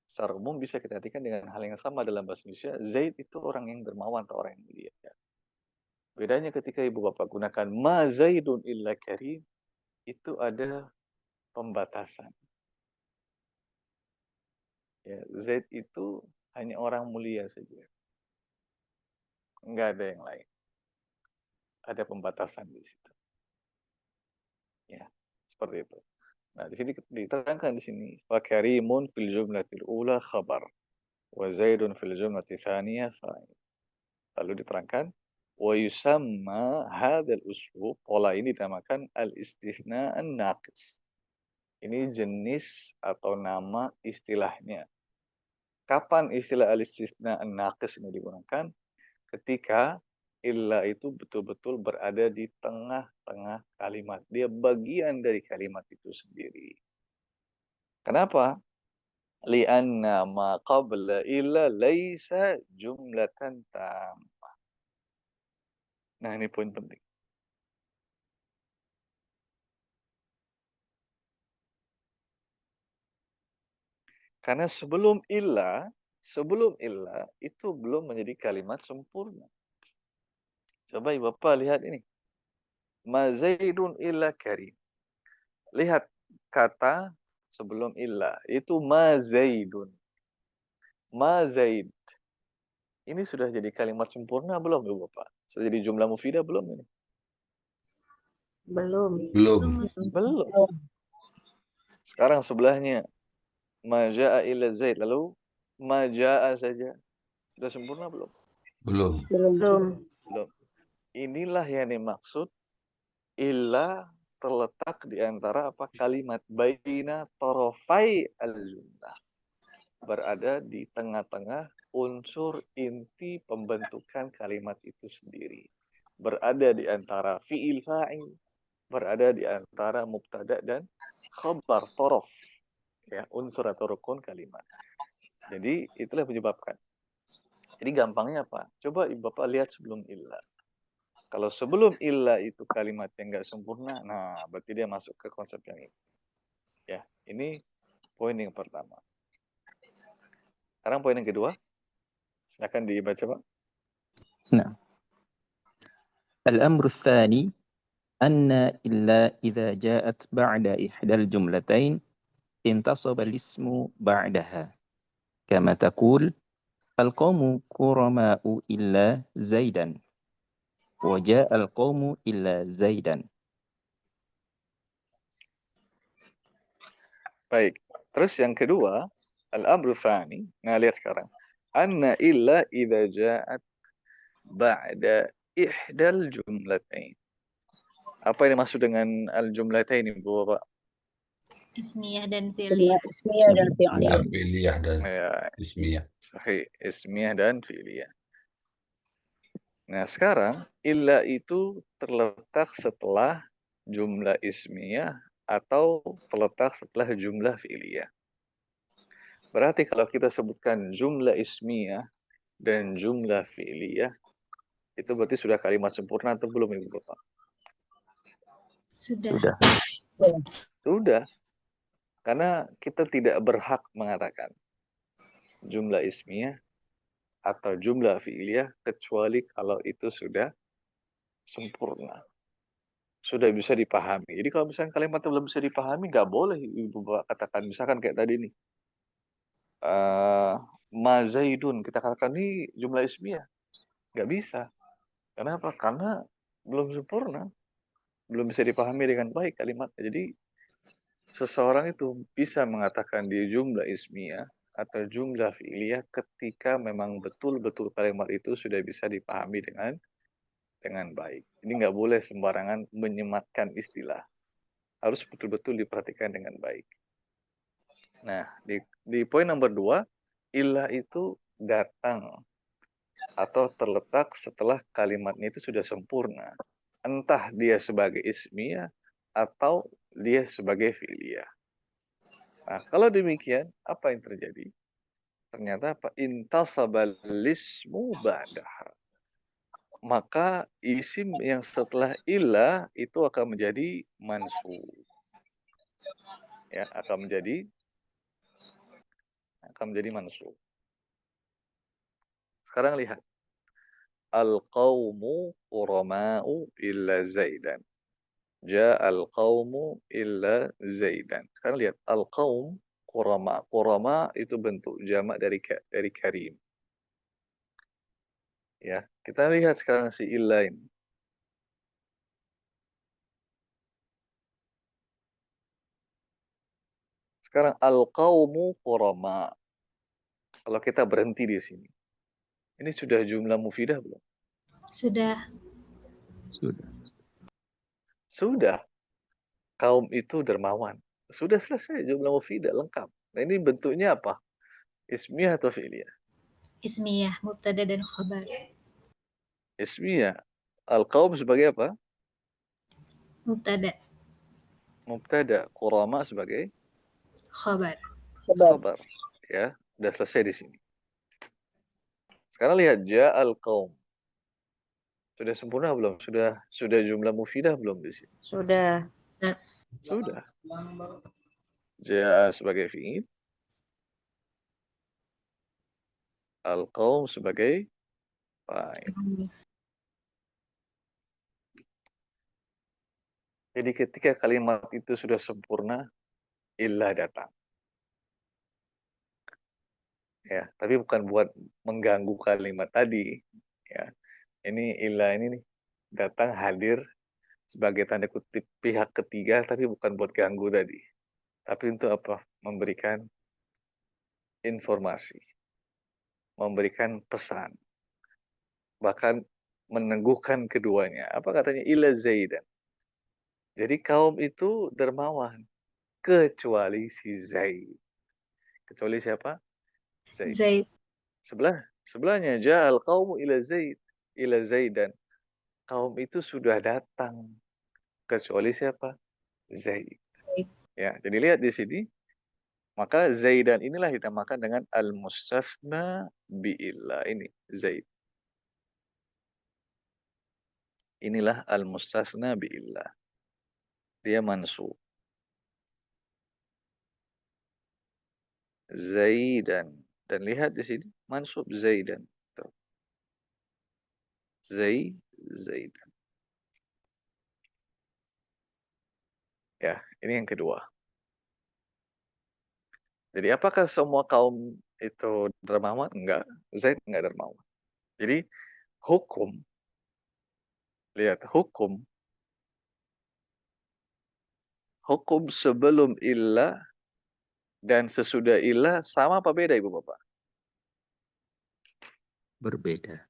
secara umum bisa kita artikan dengan hal yang sama dalam bahasa Indonesia, Zaid itu orang yang dermawan atau orang yang mulia. Bedanya ketika ibu bapak gunakan ma Zaidun illa karim, itu ada pembatasan. Ya, Zaid itu hanya orang mulia saja. Enggak ada yang lain. Ada pembatasan di situ. Ya, seperti itu. Nah, di sini diterangkan di sini, wa karimun fil jumlatil ula khabar wa zaidun fil jumlatil tsaniyah fa'il. Lalu diterangkan wa yusamma hadzal uslub, pola ini dinamakan al-istitsna an-naqis. Ini jenis atau nama istilahnya. Kapan istilah al-istitsna an-naqis ini digunakan? Ketika illa itu betul-betul berada di tengah-tengah kalimat. Dia bagian dari kalimat itu sendiri. Kenapa? Lianna ma qabla illa laisa jumlatan tammah. Nah, ini poin penting. Karena sebelum illa itu belum menjadi kalimat sempurna. Coba Ibu Bapak lihat ini. Ma Zaidun illa karim. Lihat kata sebelum illa. Itu ma Zaidun. Ma Zaid. Ini sudah jadi kalimat sempurna belum Ibu Bapak? Sudah jadi jumlah mufidah belum ini? Belum. Belum. Sekarang sebelahnya ma ja'a illa Zaid. Lalu ma ja'a saja. Sudah sempurna belum? Belum. Belum. Belum. Inilah yang dimaksud illa terletak di antara apa kalimat baina tarafai al-jumlah. Berada di tengah-tengah unsur inti pembentukan kalimat itu sendiri. Berada di antara fi'il fa'il, berada di antara mubtada dan khabar taraf. Ya, unsur atau rukun kalimat. Jadi itulah yang menyebabkan. Jadi gampangnya apa? Coba Ibu Bapak lihat sebelum illa. Kalau sebelum illa itu kalimat yang nggak sempurna, nah berarti dia masuk ke konsep yang ini. Ya, ini poin yang pertama. Sekarang poin yang kedua. Silakan dibaca, Pak. Nah, al-amru tsani anna illa idza ja'at ba'da ihdal jumlatain intasaba al-ismu ba'daha kama taqul al-qawmu kurama'u illa zaidan wa ja'a al-qawmu illa zaidan. Baik. Terus yang kedua, al-amru tsani. Nah, lihat sekarang. Anna illa idza ja'at ba'da ihdal jumlatain. Apa yang dimaksud dengan al-jumlatain, Ibu Bapak? Ismiyah dan fi'liyah. Ismiyah dan Ya, fi'liyah. fi'liyah dan Ya, ismiyah. sahih. Ismiyah dan fi'liyah. Nah, sekarang illa itu terletak setelah jumlah ismiyah atau terletak setelah jumlah fi'liyah. Berarti kalau kita sebutkan jumlah ismiyah dan jumlah fi'liyah, itu berarti sudah kalimat sempurna atau belum, Ibu Bapak? Sudah. Sudah. Karena kita tidak berhak mengatakan jumlah ismiyah atau jumlah fi'liyah kecuali kalau itu sudah sempurna, sudah bisa dipahami. Jadi kalau misalnya kalimatnya belum bisa dipahami, nggak boleh Ibu Bapak katakan. Misalkan kayak tadi nih, ma zaidun, kita katakan ini jumlah ismiyah. Nggak bisa. Kenapa? Karena belum sempurna, belum bisa dipahami dengan baik kalimatnya. Jadi seseorang itu bisa mengatakan dia jumlah ismiyah atau jumlah fi'liyah ketika memang betul-betul kalimat itu sudah bisa dipahami dengan baik. Ini nggak boleh sembarangan menyematkan istilah. Harus betul-betul diperhatikan dengan baik. Nah, di poin nomor 2, ilah itu datang atau terletak setelah kalimatnya itu sudah sempurna. Entah dia sebagai ismiyah atau dia sebagai fi'liyah. Nah, kalau demikian, apa yang terjadi? Ternyata apa? Intasabal ismu ba'daha. Maka isim yang setelah ilah itu akan menjadi mansub. Ya, akan menjadi mansub. Sekarang lihat. Al-qawmu qurama'u illa zaidan. Ja'al qawmu illa zaidan. Sekarang lihat. Al-qawm qurama. Qurama itu bentuk jamak dari karim. Ya, kita lihat sekarang si illa ini. Sekarang al-qawmu qurama. Kalau kita berhenti di sini. Ini sudah jumlah mufidah belum? Sudah. Sudah. Kaum itu dermawan. Sudah selesai jumlah mufidah lengkap. Nah, ini bentuknya apa? Ismiyah atau fi'liyah? Ismiyah, mubtada dan khabar. Ismiyah. Al-qaum sebagai apa? Mubtada, Mubtada. Qurama sebagai khabar. khabar. Ya, udah selesai di sini. Sekarang lihat ja'al qaum. Sudah sempurna belum? Sudah jumlah mufidah belum di sini? Sudah. Sudah. Ja'a sebagai fi'il. Al-qaum sebagai fa'il. Jadi ketika kalimat itu sudah sempurna, illah datang. Ya, tapi bukan buat mengganggu kalimat tadi. Ya, ini illah ini nih, datang hadir sebagai tanda kutip pihak ketiga, tapi bukan buat ganggu tadi. Tapi untuk apa? Memberikan informasi, memberikan pesan, bahkan meneguhkan keduanya. Apa katanya? Ila zaidan. Jadi kaum itu dermawan, kecuali si Zaid. Kecuali siapa? Zaid. Zaid. Sebelahnya ja'al qaumu ila Zaid, ila Zaidan. Kaum itu sudah datang, kecuali siapa? Zaid. Ya, jadi lihat di sini. Maka Zaidan inilah dinamakan dengan al-mustasna bi'illah. Ini Zaid. Inilah al-mustasna bi'illah. Dia mansub. Zaidan. Dan lihat di sini mansub Zaidan. Tuh. Zaidan. Ya, ini yang kedua. Jadi apakah semua kaum itu dermawan? Enggak, Zaid enggak dermawan. Jadi hukum, lihat hukum sebelum illah dan sesudah illah sama apa beda Ibu Bapak? Berbeda.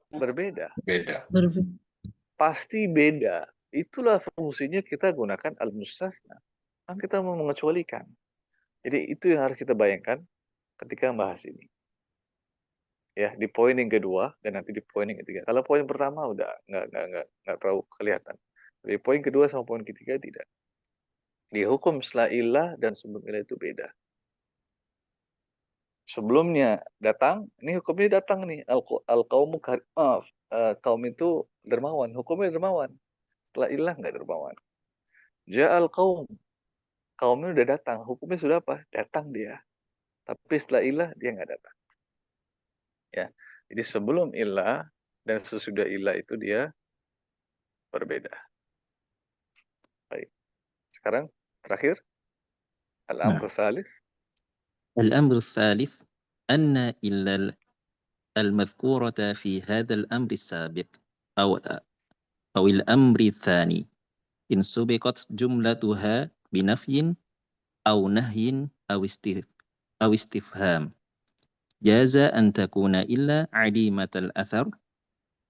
Berbeda. Beda. Pasti beda. Itulah fungsinya kita gunakan al-mustasna. Kan kita mau mengecualikan. Jadi itu yang harus kita bayangkan ketika membahas ini. Ya, di poin yang kedua dan nanti di poin yang ketiga. Kalau poin pertama udah nggak terlalu kelihatan. Di poin kedua sama poin ketiga tidak. Di hukum setelah ilah dan sebelum ilah itu beda. Sebelumnya datang, ini hukumnya datang nih. Al-qaumu kaum itu dermawan, hukumnya dermawan. Setelah ilah nggak dermawan. Ja'al kaumnya udah datang, hukumnya sudah apa? Datang dia. Tapi setelah ilah dia nggak datang. Ya, jadi sebelum ilah dan sesudah ilah itu dia berbeda. Baik. Sekarang terakhir al-amr tsalits. الأمر الثالث أن إلا المذكورة في هذا الأمر السابق أو الأمر الثاني إن سبقت جملتها بنفي أو نهي أو استفهام جاز أن تكون إلا عديمة الأثر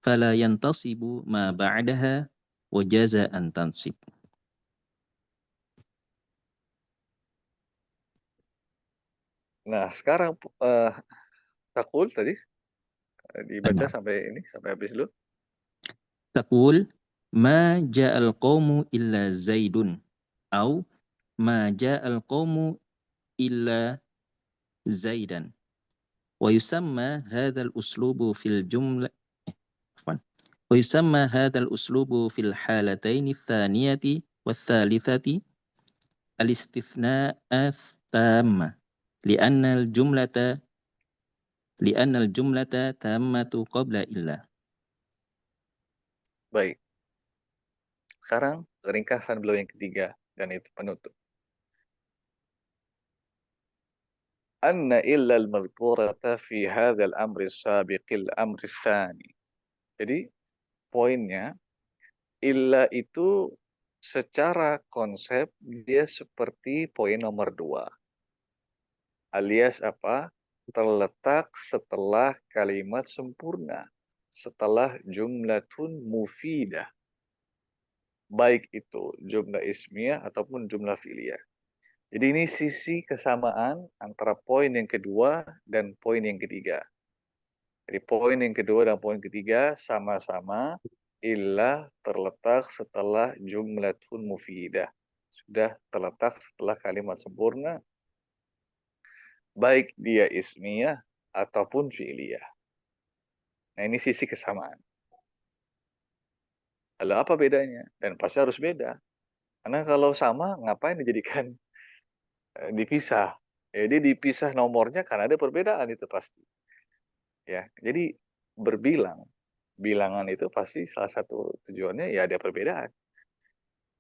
فلا ينتصب ما بعدها وجاز أن تنصب. Nah, sekarang taqul tadi dibaca sampai ini, sampai habis dulu. تقول ما جاء القوم إلا زيد أو ما جاء القوم إلا زيدا ويسمى هذا الأسلوب في الجملة ويسمى هذا الأسلوب في الحالتين الثانية والثالثة الاستثناء التامة لأن الجملة تامة قبل إلا. Baik. Sekarang ringkasan beliau yang ketiga dan itu penutup. Anna illa al-madhkurata fi hadzal amri as-sabiqil amri tsani. Jadi poinnya illa itu secara konsep dia seperti poin nomor 2. Alias apa? Terletak setelah kalimat sempurna. Setelah jumlatun mufidah. Baik itu jumlah ismiyah ataupun jumlah fi'liyah. Jadi ini sisi kesamaan antara poin yang kedua dan poin yang ketiga. Jadi poin yang kedua dan poin ketiga sama-sama illa terletak setelah jumlatun mufidah. Sudah terletak setelah kalimat sempurna. Baik dia ismiyah ataupun fi'liyah. Nah ini sisi kesamaan. Lalu apa bedanya? Dan pasti harus beda. Karena kalau sama ngapain dijadikan dipisah. Jadi dipisah nomornya karena ada perbedaan itu pasti. Ya, jadi bilangan itu pasti salah satu tujuannya ya ada perbedaan.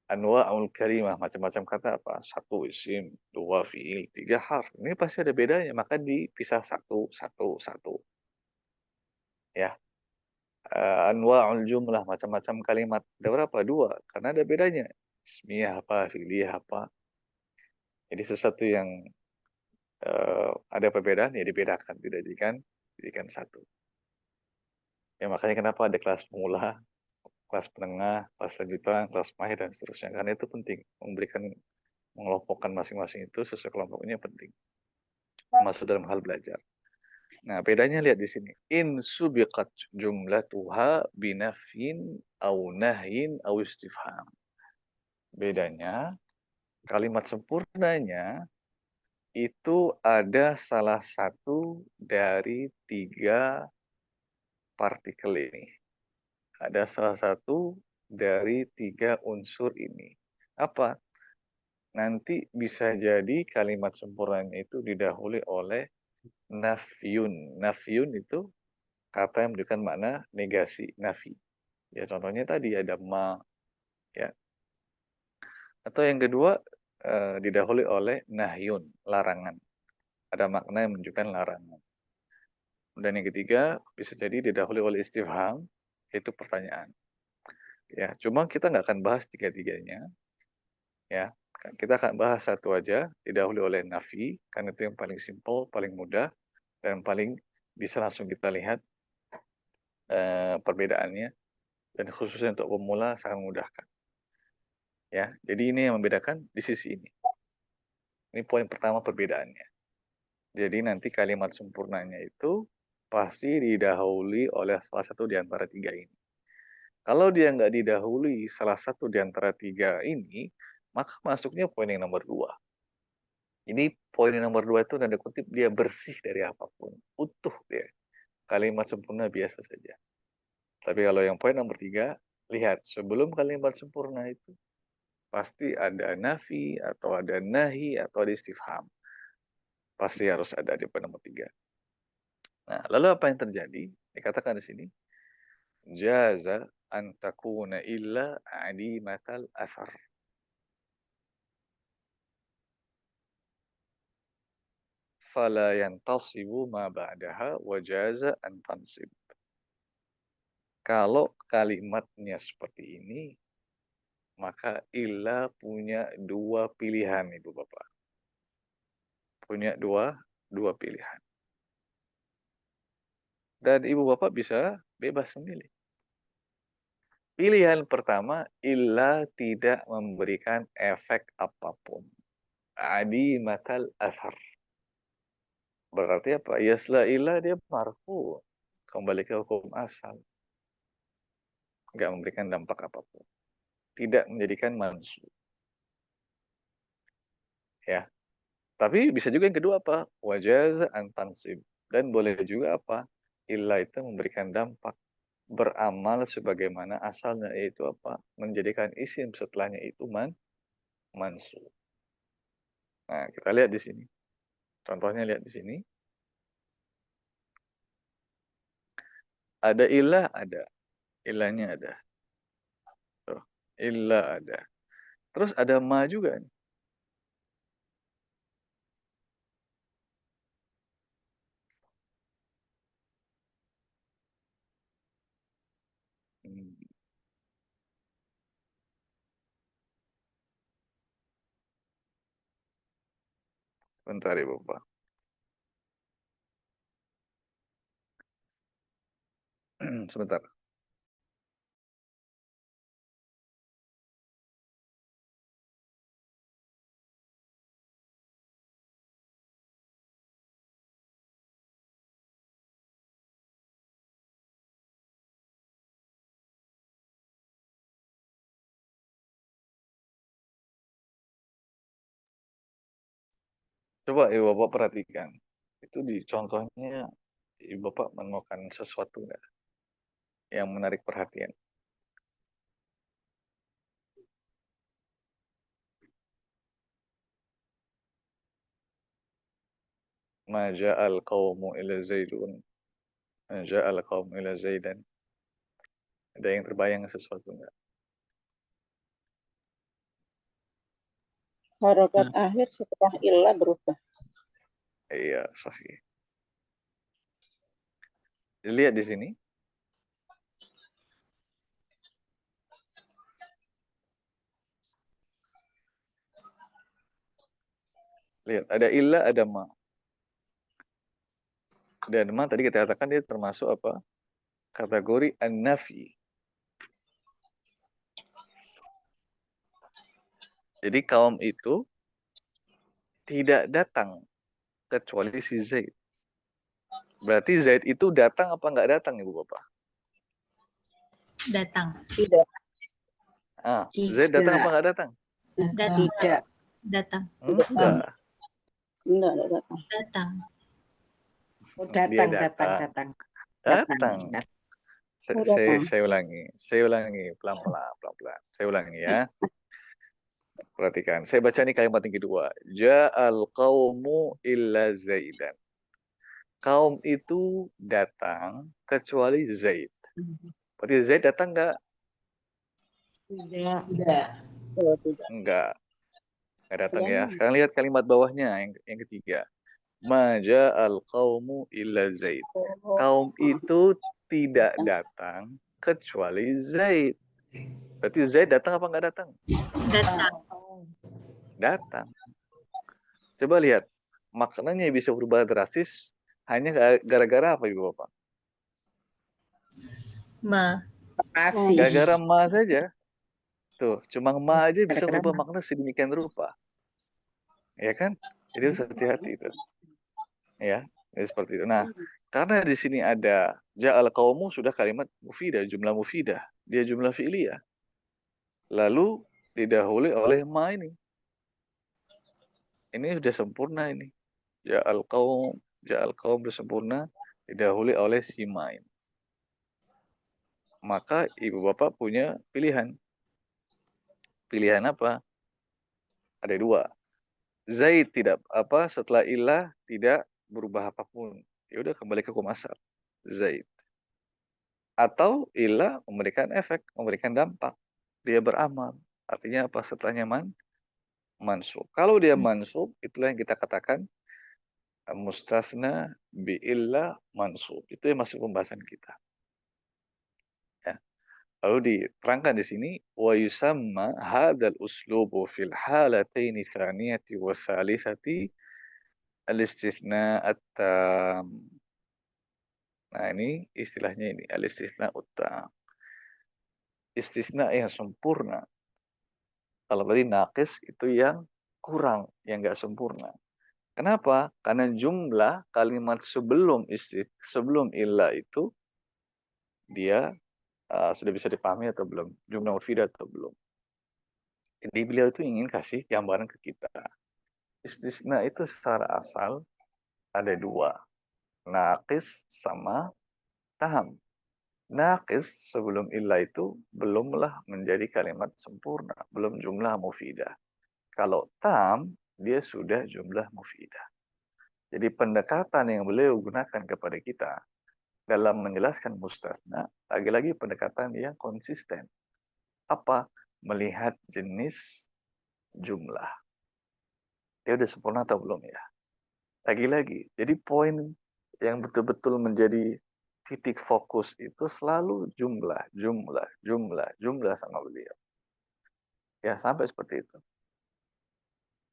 Anwa'ul kalimah, macam-macam kata apa? 1 isim, 2 fi'il, 3 harf. Ini pasti ada bedanya, maka dipisah satu. Ya. Anwa'ul jumlah, macam-macam kalimat. Ada berapa? 2. Karena ada bedanya. Ismiyah apa, fi'liyah apa. Jadi sesuatu yang ada perbedaan ya dibedakan, tidak dijadikan satu. Ya makanya kenapa ada kelas pemula, kelas menengah, kelas lanjutan, kelas mahir dan seterusnya. Karena itu penting mengelompokkan masing-masing itu sesuai kelompoknya penting. Masuk dalam hal belajar. Nah, bedanya lihat di sini. In subiqat jumlatuha binafin au nahyin au istifham. Bedanya kalimat sempurnanya itu ada salah satu dari 3 partikel ini. Ada salah satu dari 3 unsur ini. Apa? Nanti bisa jadi kalimat sempurnanya itu didahului oleh nafyun. Nafyun itu kata yang menunjukkan makna negasi, nafi. Ya contohnya tadi ada ma, ya. Atau yang kedua didahului oleh nahyun, larangan. Ada makna yang menunjukkan larangan. Dan yang ketiga bisa jadi didahului oleh istifham, yaitu pertanyaan. Ya, cuma kita nggak akan bahas tiga-tiganya. Ya, kita akan bahas satu aja, didahului oleh nafi, karena itu yang paling simple, paling mudah, dan paling bisa langsung kita lihat perbedaannya. Dan khususnya untuk pemula sangat memudahkan. Ya, jadi ini yang membedakan di sisi ini. Ini poin pertama perbedaannya. Jadi nanti kalimat sempurnanya itu pasti didahului oleh salah satu di antara tiga ini. Kalau dia nggak didahului salah satu di antara tiga ini, maka masuknya poin yang nomor 2. Ini poin yang nomor 2 itu tanda kutip dia bersih dari apapun. Utuh dia. Kalimat sempurna biasa saja. Tapi kalau yang poin nomor 3, lihat sebelum kalimat sempurna itu pasti ada nafi atau ada nahi atau ada istifham. Pasti harus ada di poin nomor 3. Nah, lalu apa yang terjadi? Dikatakan di sini, jaza an takuna illa adimatal athar. Fala yantasibu ma ba'daha wa jaza an tansib. Kalau kalimatnya seperti ini, maka illa punya 2 pilihan, Ibu Bapak. Punya dua pilihan. Dan Ibu Bapak bisa bebas memilih. Pilihan pertama, illa tidak memberikan efek apapun. Adimatal athar. Berarti apa? Yasla illa dia marfu. Kembali ke hukum asal. Nggak memberikan dampak apapun. Tidak menjadikan mansub. Ya. Tapi bisa juga yang kedua apa? Wajaz an tansib. Dan boleh juga apa? Illa itu memberikan dampak. Beramal sebagaimana asalnya, yaitu apa? Menjadikan isim setelahnya itu mansub. Nah, kita lihat di sini. Contohnya lihat di sini. Ada ilah, ada. Ilahnya ada. Tuh. Ilah ada. Terus ada ma juga nih. Bentar ya Bapak. Sebentar. Coba Ibu Bapak perhatikan. Itu di contohnya Ibu Bapak menemukan sesuatu nggak yang menarik perhatian? Maja'al qawmu ila zaidun. Maja'al qawmu ila zaidan. Ada yang terbayang sesuatu nggak? Harokat akhir setelah ilah berubah. Iya, sahih. Lihat di sini. Lihat, ada illa, ada ma. Dan ma tadi kita katakan dia termasuk apa? Kategori an-nafi. Jadi kaum itu tidak datang kecuali si Zaid. Berarti Zaid itu datang apa nggak datang Ibu Bapak? Datang. Tidak. Zaid datang apa nggak datang? Datang. Tidak. Datang. Enggak. Enggak datang. Datang. Oh, Dia datang. Datang. datang. Saya ulangi pelan-pelan. Saya ulangi ya. Perhatikan, saya baca ini kalimat yang kedua. Ja'al qawmu illa Zaidan. kaum itu datang kecuali Zaid. Berarti Zaid datang nggak? Tidak. Oh, tidak. Enggak datang ya. Yang Sekarang lihat kalimat bawahnya yang ketiga. Ma ja'al qaumu illa Zaid. Kaum itu tidak datang kecuali Zaid. Berarti Zaid datang apa nggak datang? Datang. Datang. Coba lihat, maknanya bisa berubah drastis hanya gara-gara apa Ibu Bapak? Ma. Makasih. Gara-gara ma saja. Tuh, cuma ma aja bisa Gara-gara berubah makna sedemikian rupa. Ya kan? Jadi harus hati-hati itu. Ya, jadi seperti itu. Nah, karena di sini ada ja'al qaumu sudah kalimat mufidah, jumlah mufidah. Dia jumlah fi'liyah. Lalu didahului oleh ma ini. Ini sudah sempurna ini. Ja'al qaum sudah sempurna didahului oleh si ma ini. Maka ibu bapak punya pilihan. Pilihan apa? Ada dua. Zaid tidak apa setelah ilah tidak berubah apapun. Ya udah kembali ke hukum asal. Zaid. Atau ilah memberikan efek, memberikan dampak. Dia beramal. Artinya apa? Setelahnya mansub. Kalau dia mansub, itulah yang kita katakan mustasna bi'illah mansub. Itu yang masuk pembahasan kita. Ya. Lalu diterangkan di sini wa yusamma hadzal uslubu fil halataini tsaniyati wa tsalitsati al-istitsna at-tam. Nah, ini istilahnya ini al-istitsna at-tam. Istisna yang sempurna. Kalau tadi naqis itu yang kurang, yang enggak sempurna. Kenapa? Karena jumlah kalimat sebelum illa itu dia sudah bisa dipahami atau belum? Jumlah mufidah atau belum? Jadi beliau itu ingin kasih gambaran ke kita. Istisna itu secara asal ada dua. Naqis sama tam. Naqis sebelum illa itu belumlah menjadi kalimat sempurna. Belum jumlah mufidah. Kalau tam, dia sudah jumlah mufidah. Jadi pendekatan yang beliau gunakan kepada kita dalam menjelaskan mustasna, lagi-lagi pendekatan yang konsisten. Apa? Melihat jenis jumlah. Dia udah sempurna atau belum ya? Lagi-lagi. Jadi poin yang betul-betul menjadi titik fokus itu selalu jumlah sama beliau. Ya, sampai seperti itu.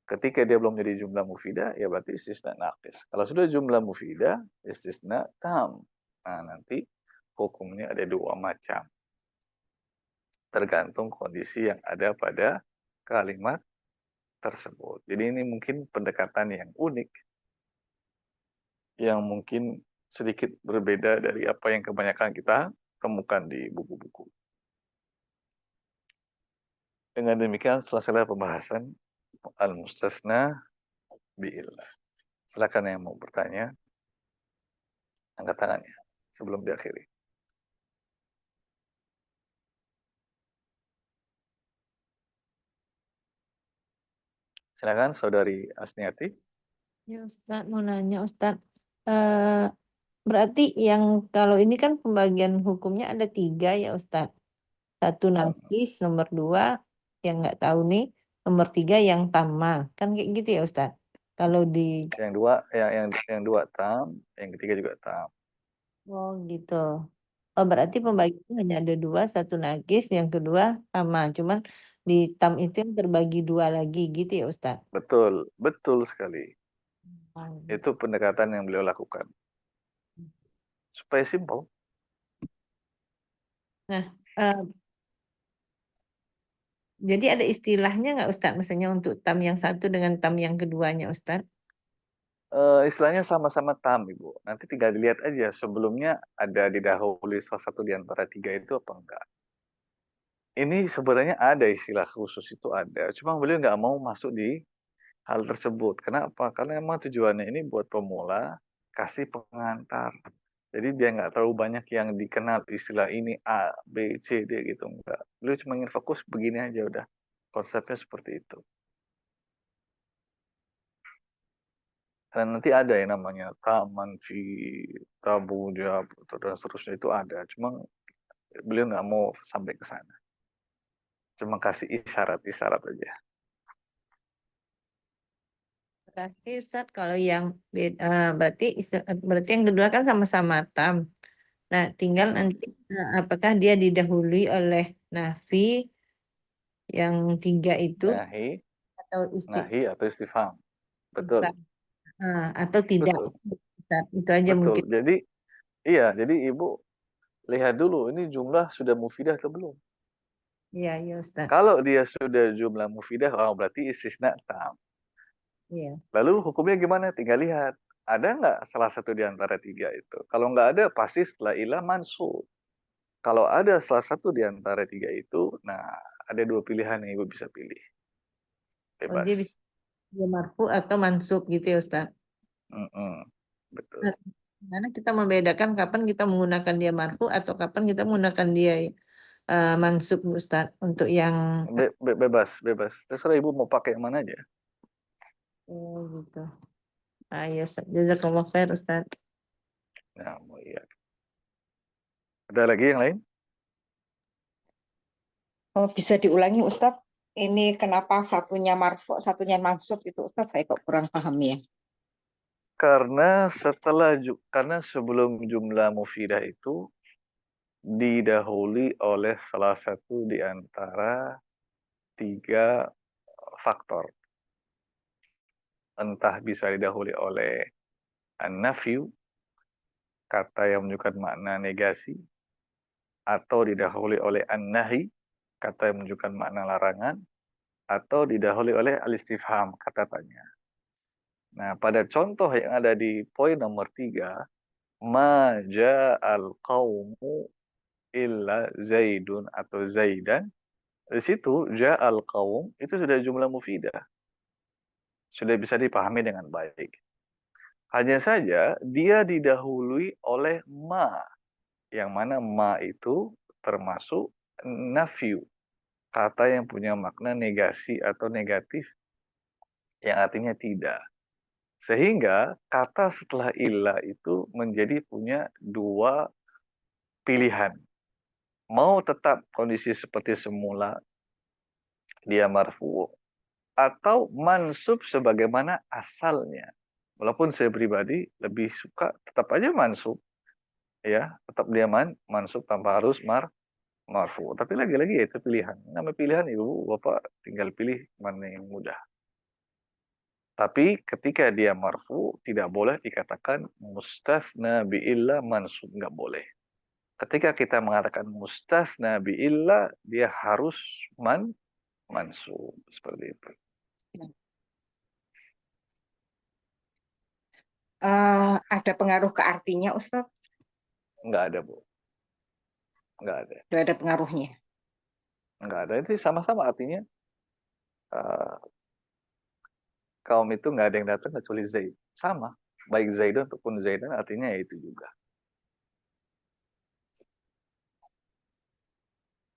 Ketika dia belum jadi jumlah mufidah, ya berarti istisna naqis. Kalau sudah jumlah mufidah, istisna tam. Nah, nanti hukumnya ada dua macam. Tergantung kondisi yang ada pada kalimat tersebut. Jadi ini mungkin pendekatan yang unik, yang mungkin sedikit berbeda dari apa yang kebanyakan kita temukan di buku-buku. Dengan demikian selesai pembahasan al-mustasna bi'illah. Silakan yang mau bertanya, angkat tangannya sebelum diakhiri. Silakan Saudari Asniati. Ya Ustadz, mau nanya Ustadz. Berarti yang kalau ini kan pembagian hukumnya ada 3 ya Ustadz. 1 naqis, nomor 2 yang nggak tahu nih, nomor 3 yang tamma. Kan kayak gitu ya Ustadz. Kalau di Yang dua tam, yang ketiga juga tam. Oh gitu. Oh berarti pembagian hanya ada 2, 1 naqis, yang kedua tamma. Cuman di tam itu yang terbagi 2 lagi gitu ya Ustadz. Betul sekali. Itu pendekatan yang beliau lakukan. Supaya simpel. Nah, jadi ada istilahnya nggak Ustadz, misalnya untuk tam yang 1 dengan tam yang keduanya Ustadz? Istilahnya sama-sama tam, Ibu. Nanti tinggal dilihat aja sebelumnya ada didahului salah satu di antara 3 itu apa enggak. Ini sebenarnya ada istilah khusus itu ada. Cuma beliau nggak mau masuk di hal tersebut. Kenapa? Karena memang tujuannya ini buat pemula, kasih pengantar. Jadi dia nggak terlalu banyak yang dikenal istilah ini A, B, C, D gitu. Enggak. Beliau cuma ingin fokus begini aja udah. Konsepnya seperti itu. Dan nanti ada yang namanya taman fi tabuja dan seterusnya itu ada. Cuma beliau nggak mau sampai ke sana. Cuma kasih isyarat-isyarat aja. Berarti Ustadz kalau yang berarti yang kedua kan sama-sama tam. Nah, tinggal nanti apakah dia didahului oleh nafi yang 3 itu Nahi, atau nahi atau istifham. Betul, atau tidak. betul, Ustadz, itu aja betul. mungkin. Jadi iya, jadi Ibu lihat dulu ini jumlah sudah mufidah atau belum. Iya, Ustadz. Kalau dia sudah jumlah mufidah, oh berarti istisna tam. Iya. Lalu hukumnya gimana? Tinggal lihat. Ada nggak salah satu di antara 3 itu? Kalau nggak ada, pasti setelah ilah mansub. Kalau ada salah satu di antara 3 itu, nah ada 2 pilihan yang Ibu bisa pilih. Oh, Bebas. dia bisa dia marfu atau mansub gitu ya Ustadz. Betul. Nah, gimana kita membedakan kapan kita menggunakan dia marfu atau kapan kita menggunakan dia mansub Ustadz untuk yang Bebas. Terserah Ibu mau pakai yang mana aja. gitu. Ya Ustadz. Jazakallah khair Ustadz. Nah, iya. Ada lagi yang lain? Oh, bisa diulangi Ustadz? Ini kenapa satunya marfu, satunya mansub itu Ustadz? Saya kok kurang paham ya. Karena sebelum jumlah mufidah itu didahului oleh salah satu di antara 3 faktor. Entah bisa didahului oleh an-nafyu, kata yang menunjukkan makna negasi, atau didahului oleh an-nahi, kata yang menunjukkan makna larangan, atau didahului oleh al-istifham, kata tanya. Nah, pada contoh yang ada di poin nomor 3, ma ja'al qaumu illa zaidun atau zaidan, di situ ja'al qaum itu sudah jumlah mufidah. Sudah bisa dipahami dengan baik. Hanya saja dia didahului oleh ma, yang mana ma itu termasuk nafyu, kata yang punya makna negasi atau negatif, yang artinya tidak. Sehingga kata setelah illa itu menjadi punya 2 pilihan. Mau tetap kondisi seperti semula, dia marfu, atau mansub sebagaimana asalnya. Walaupun saya pribadi lebih suka tetap aja mansub, ya, tetap dia mansub tanpa harus marfu. Tapi lagi-lagi ya itu pilihan. Nama pilihan Ibu Bapak tinggal pilih mana yang mudah. Tapi ketika dia marfu tidak boleh dikatakan mustasna bi'illah mansub, nggak boleh. Ketika kita mengatakan mustasna bi'illah, dia harus mansub seperti itu. Ada pengaruh ke artinya Ustadz? Nggak ada, Bu. Nggak ada. Tidak ada pengaruhnya? Nggak ada. Itu sama-sama artinya kaum itu nggak ada yang datang kecuali Zaid. Sama. Baik Zaidan ataupun Zaidan artinya ya itu juga.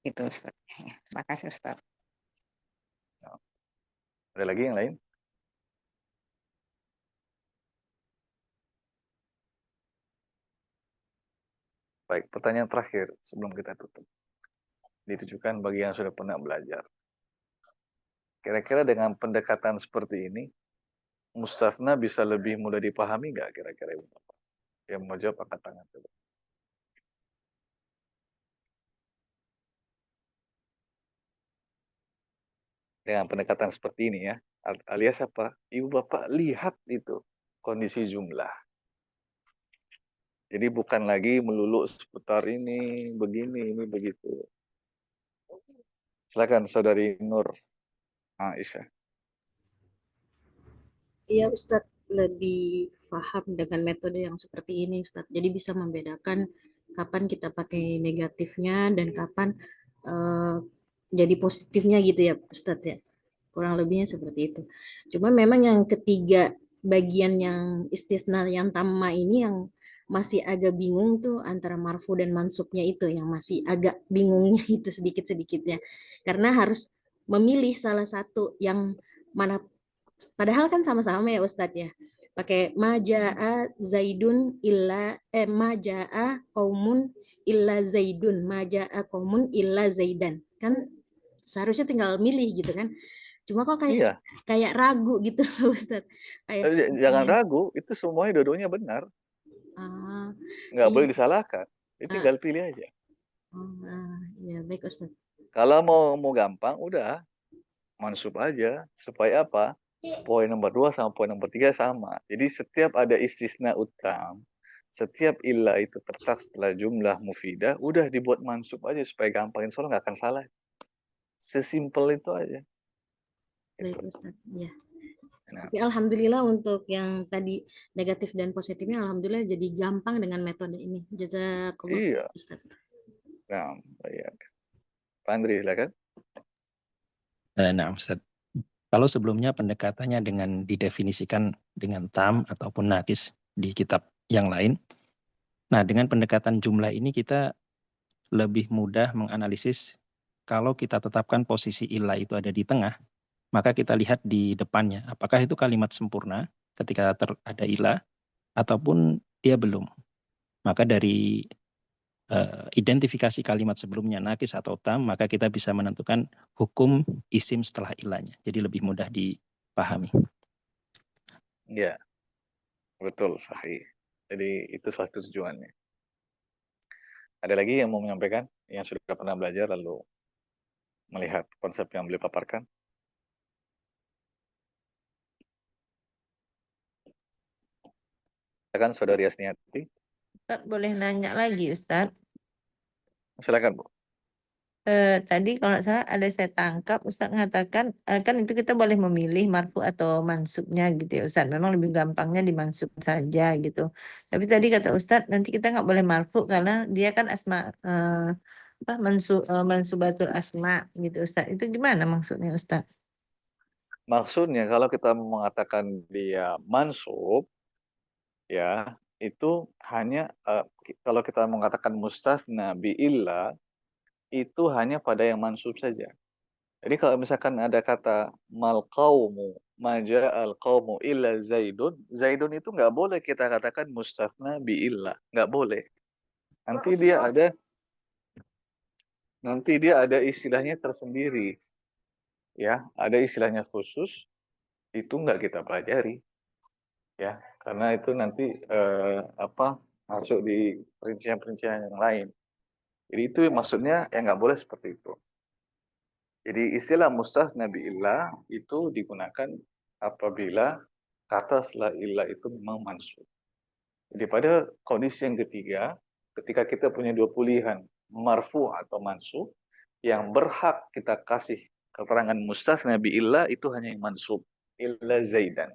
Itu Ustadz. Terima kasih Ustadz. Ada lagi yang lain? Baik, pertanyaan terakhir sebelum kita tutup. Ditujukan bagi yang sudah pernah belajar. Kira-kira dengan pendekatan seperti ini, mustasna bisa lebih mudah dipahami nggak kira-kira Ibu Bapak? Yang mau jawab angkat tangan dulu. Dengan pendekatan seperti ini ya, alias apa? Ibu Bapak lihat itu kondisi jumlah. Jadi bukan lagi melulu seputar ini, begini, ini, begitu. Silakan Saudari Nur Aisyah. Iya Ustadz, lebih paham dengan metode yang seperti ini Ustadz. Jadi bisa membedakan kapan kita pakai negatifnya dan kapan jadi positifnya gitu ya Ustadz ya. Kurang lebihnya seperti itu. Cuma memang yang ketiga bagian yang istisna yang tamma ini yang masih agak bingung tuh antara marfu dan mansubnya itu yang masih agak bingungnya itu sedikit-sedikitnya. Karena harus memilih salah satu yang mana. Padahal kan sama-sama ya Ustadz ya. pakai majaa zaidun illa majaa qaumun illa zaidun, majaa qaumun illa zaidan. Kan seharusnya tinggal milih gitu kan. Cuma kok Iya, kayak ragu gitu Ustaz. Kayak jangan ragu, itu semuanya dua-duanya benar. Nggak iya. boleh disalahkan. Itu tinggal pilih aja. Ya baik Ustaz. Kalau mau gampang, udah mansub aja. Supaya apa? Poin nomor 2 sama poin nomor 3 sama. Jadi setiap ada istisna utam, setiap ilah itu tertak setelah jumlah mufidah, udah dibuat mansub aja supaya gampang. Insya Allah nggak akan salah. Sesimpel itu aja. Baik Ustaz. Ya. Nah, Tapi alhamdulillah untuk yang tadi negatif dan positifnya alhamdulillah jadi gampang dengan metode ini. Jazakallah iya. Ustaz. Nah, baik. Pak Andri, silakan. Nah, Ustaz. Kalau sebelumnya pendekatannya dengan didefinisikan dengan tam ataupun nakis di kitab yang lain. Nah, dengan pendekatan jumlah ini kita lebih mudah menganalisis kalau kita tetapkan posisi ilah itu ada di tengah, maka kita lihat di depannya. Apakah itu kalimat sempurna ketika ada ilah ataupun dia belum. Maka dari identifikasi kalimat sebelumnya nakis atau tam, maka kita bisa menentukan hukum isim setelah ilahnya. Jadi lebih mudah dipahami. Ya, betul, sahih. Jadi itu suatu tujuannya. Ada lagi yang mau menyampaikan, yang sudah pernah belajar lalu melihat konsep yang beliau paparkan? Silakan Saudari Asniati. Ustaz, boleh nanya lagi Ustaz? Silakan, Bu. Tadi kalau nggak salah ada saya tangkap Ustaz mengatakan kan itu kita boleh memilih marfu atau mansubnya gitu ya Ustaz. Memang lebih gampangnya dimansub saja gitu. Tapi tadi kata Ustaz nanti kita nggak boleh marfu karena dia kan asma mansubatul asma gitu Ustaz. Itu gimana maksudnya Ustaz? Maksudnya kalau kita mengatakan dia mansub, ya itu hanya kalau kita mengatakan mustasna bi'illah, itu hanya pada yang mansub saja. Jadi kalau misalkan ada kata mal qaumu maja'al qaumu illa zaidun, zaidun itu nggak boleh kita katakan mustasna bi'illah, nggak boleh. Nanti dia ada istilahnya tersendiri. Ya, ada istilahnya khusus, itu nggak kita pelajari. Ya, karena itu nanti masuk di perincian-perincian yang lain. Jadi itu maksudnya yang nggak boleh seperti itu. Jadi istilah mustasna bi'illah itu digunakan apabila kata setelah illah itu memang mansub. Jadi pada kondisi yang ketiga, ketika kita punya dua pilihan, marfu atau mansub, yang berhak kita kasih keterangan mustasna bi'illah itu hanya yang mansub, illa zaidan.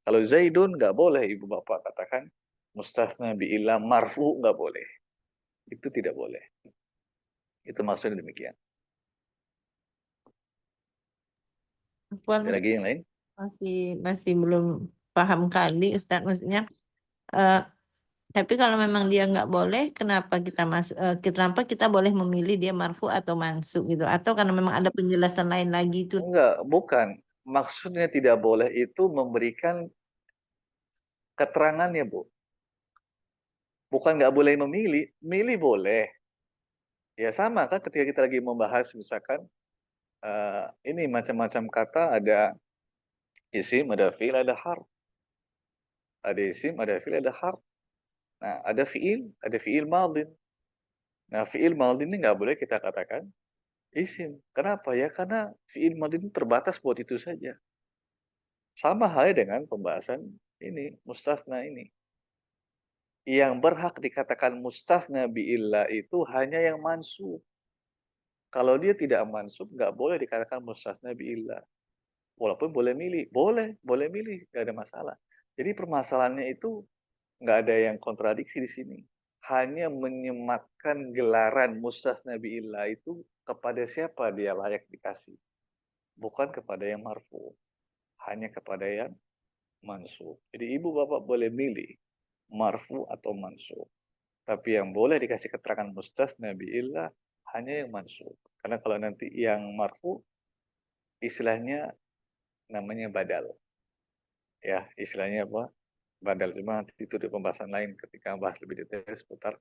Kalau zaidun nggak boleh ibu bapak katakan mustasna bi'illah marfu, nggak boleh. Itu tidak boleh. Itu maksudnya demikian. Ada lagi yang lain? Masih belum paham kali Ustaz, maksudnya tapi kalau memang dia nggak boleh, kenapa kita boleh memilih dia marfu atau mansub gitu, atau karena memang ada penjelasan lain lagi itu? Enggak, bukan. Maksudnya tidak boleh itu memberikan keterangannya, Bu. Bukan nggak boleh memilih, milih boleh. Ya sama kan ketika kita lagi membahas misalkan ini macam-macam kata, ada isim, ada fi'il, ada harf. Ada isim, ada fi'il, ada harf. Nah, ada fi'il madin. Nah, fi'il madin ini nggak boleh kita katakan isim. Kenapa ya? Karena fi'il madin terbatas buat itu saja. Sama halnya dengan pembahasan ini, mustasna ini. Yang berhak dikatakan mustasna bi'illah itu hanya yang mansub. Kalau dia tidak mansub, nggak boleh dikatakan mustasna bi'illah. Walaupun boleh milih, boleh milih, nggak ada masalah. Jadi permasalahannya itu nggak ada yang kontradiksi di sini. Hanya menyematkan gelaran mustasna bi'illah itu kepada siapa dia layak dikasih. Bukan kepada yang marfu. Hanya kepada yang mansub. Jadi ibu bapak boleh milih marfu atau mansub. Tapi yang boleh dikasih keterangan mustasna bi'illah hanya yang mansub. Karena kalau nanti yang marfu, istilahnya namanya badal. Ya, istilahnya apa? badal, cuma nanti itu di pembahasan lain ketika bahas lebih detail seputar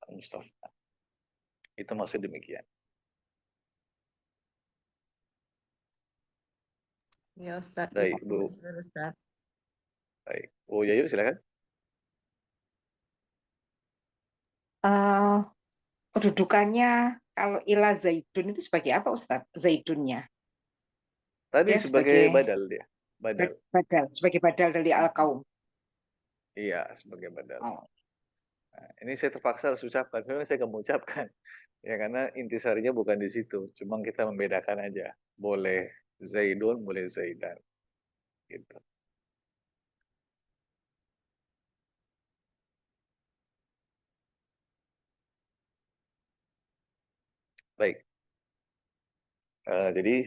mustasna. Itu maksud demikian. Ya Ustaz, Baik, itu Bu. benar, Ustaz. Baik. Bu Yayu, silakan. Kedudukannya kalau ila zaidun itu sebagai apa Ustaz? Zaidunnya Tadi ya sebagai sebagai badal dia. Badal. badal, sebagai badal dari al-qaum. Iya, sebagai badal. Oh. Nah, ini saya terpaksa harus ucapkan. Sebenarnya saya nggak mau ucapkan. Ya, karena intisarinya bukan di situ. Cuma kita membedakan aja. Boleh Zaidun, boleh Zaidan. Gitu. Baik. Jadi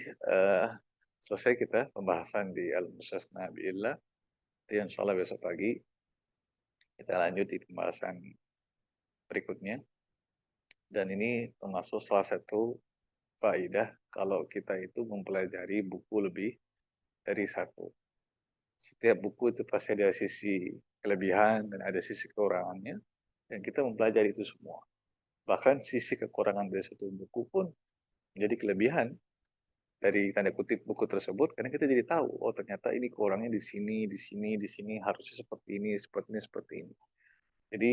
selesai kita pembahasan di Al-Mustasna Bi'illah. Jadi insya Allah besok pagi kita lanjut di pembahasan berikutnya. Dan ini termasuk salah satu faedah kalau kita itu mempelajari buku lebih dari satu. Setiap buku itu pasti ada sisi kelebihan dan ada sisi kekurangannya. Dan kita mempelajari itu semua. Bahkan sisi kekurangan dari suatu buku pun menjadi kelebihan dari tanda kutip buku tersebut, karena kita jadi tahu, oh ternyata ini kurangnya di sini, di sini, di sini, harusnya seperti ini, seperti ini, seperti ini. Jadi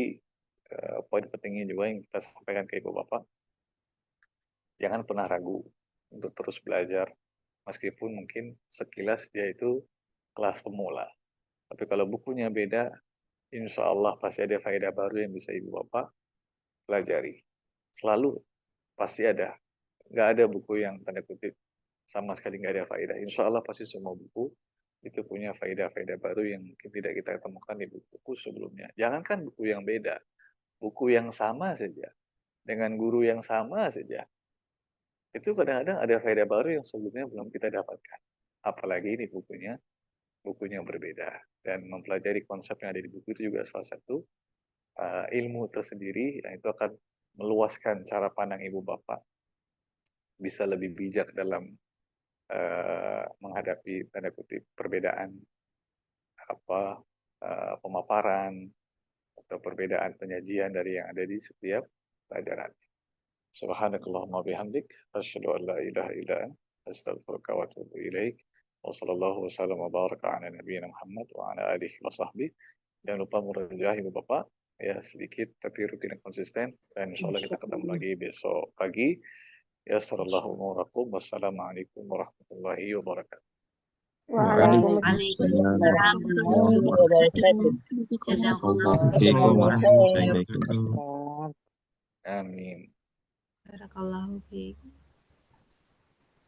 poin pentingnya juga yang kita sampaikan ke Ibu Bapak, jangan pernah ragu untuk terus belajar, meskipun mungkin sekilas dia itu kelas pemula. Tapi kalau bukunya beda, insya Allah pasti ada faedah baru yang bisa Ibu Bapak pelajari. Selalu pasti ada. Nggak ada buku yang tanda kutip sama sekali nggak ada faedah. Insya Allah pasti semua buku itu punya faedah-faedah baru yang mungkin tidak kita temukan di buku-buku sebelumnya. Jangankan buku yang beda, buku yang sama saja, dengan guru yang sama saja, itu kadang-kadang ada faedah baru yang sebelumnya belum kita dapatkan. Apalagi ini bukunya berbeda. Dan mempelajari konsep yang ada di buku itu juga salah satu ilmu tersendiri, yang itu akan meluaskan cara pandang ibu bapak, bisa lebih bijak dalam menghadapi tanda kutip perbedaan pemaparan atau perbedaan penyajian dari yang ada di setiap pelajaran. Subhanakallahumma bihamdik, asyhadu an la ilaha illa anta, astaghfiruka wa atubu ilaik. Wa sallallahu wasallam wa baraka ala nabiyyina Muhammad wa ala alihi wa sahbihi. Jangan lupa murojaah Ibu Bapak, ya sedikit tapi rutin dan konsisten, dan insyaallah kita ketemu lagi besok pagi. Ya sallallahu umurakum. Wassalamualaikum warahmatullahi wabarakatuh. Waalaikumsalam warahmatullahi wabarakatuh. Jazakallahu Waalaikumsalam warahmatullahi wabarakatuh. Amin. Barakallahu fiik.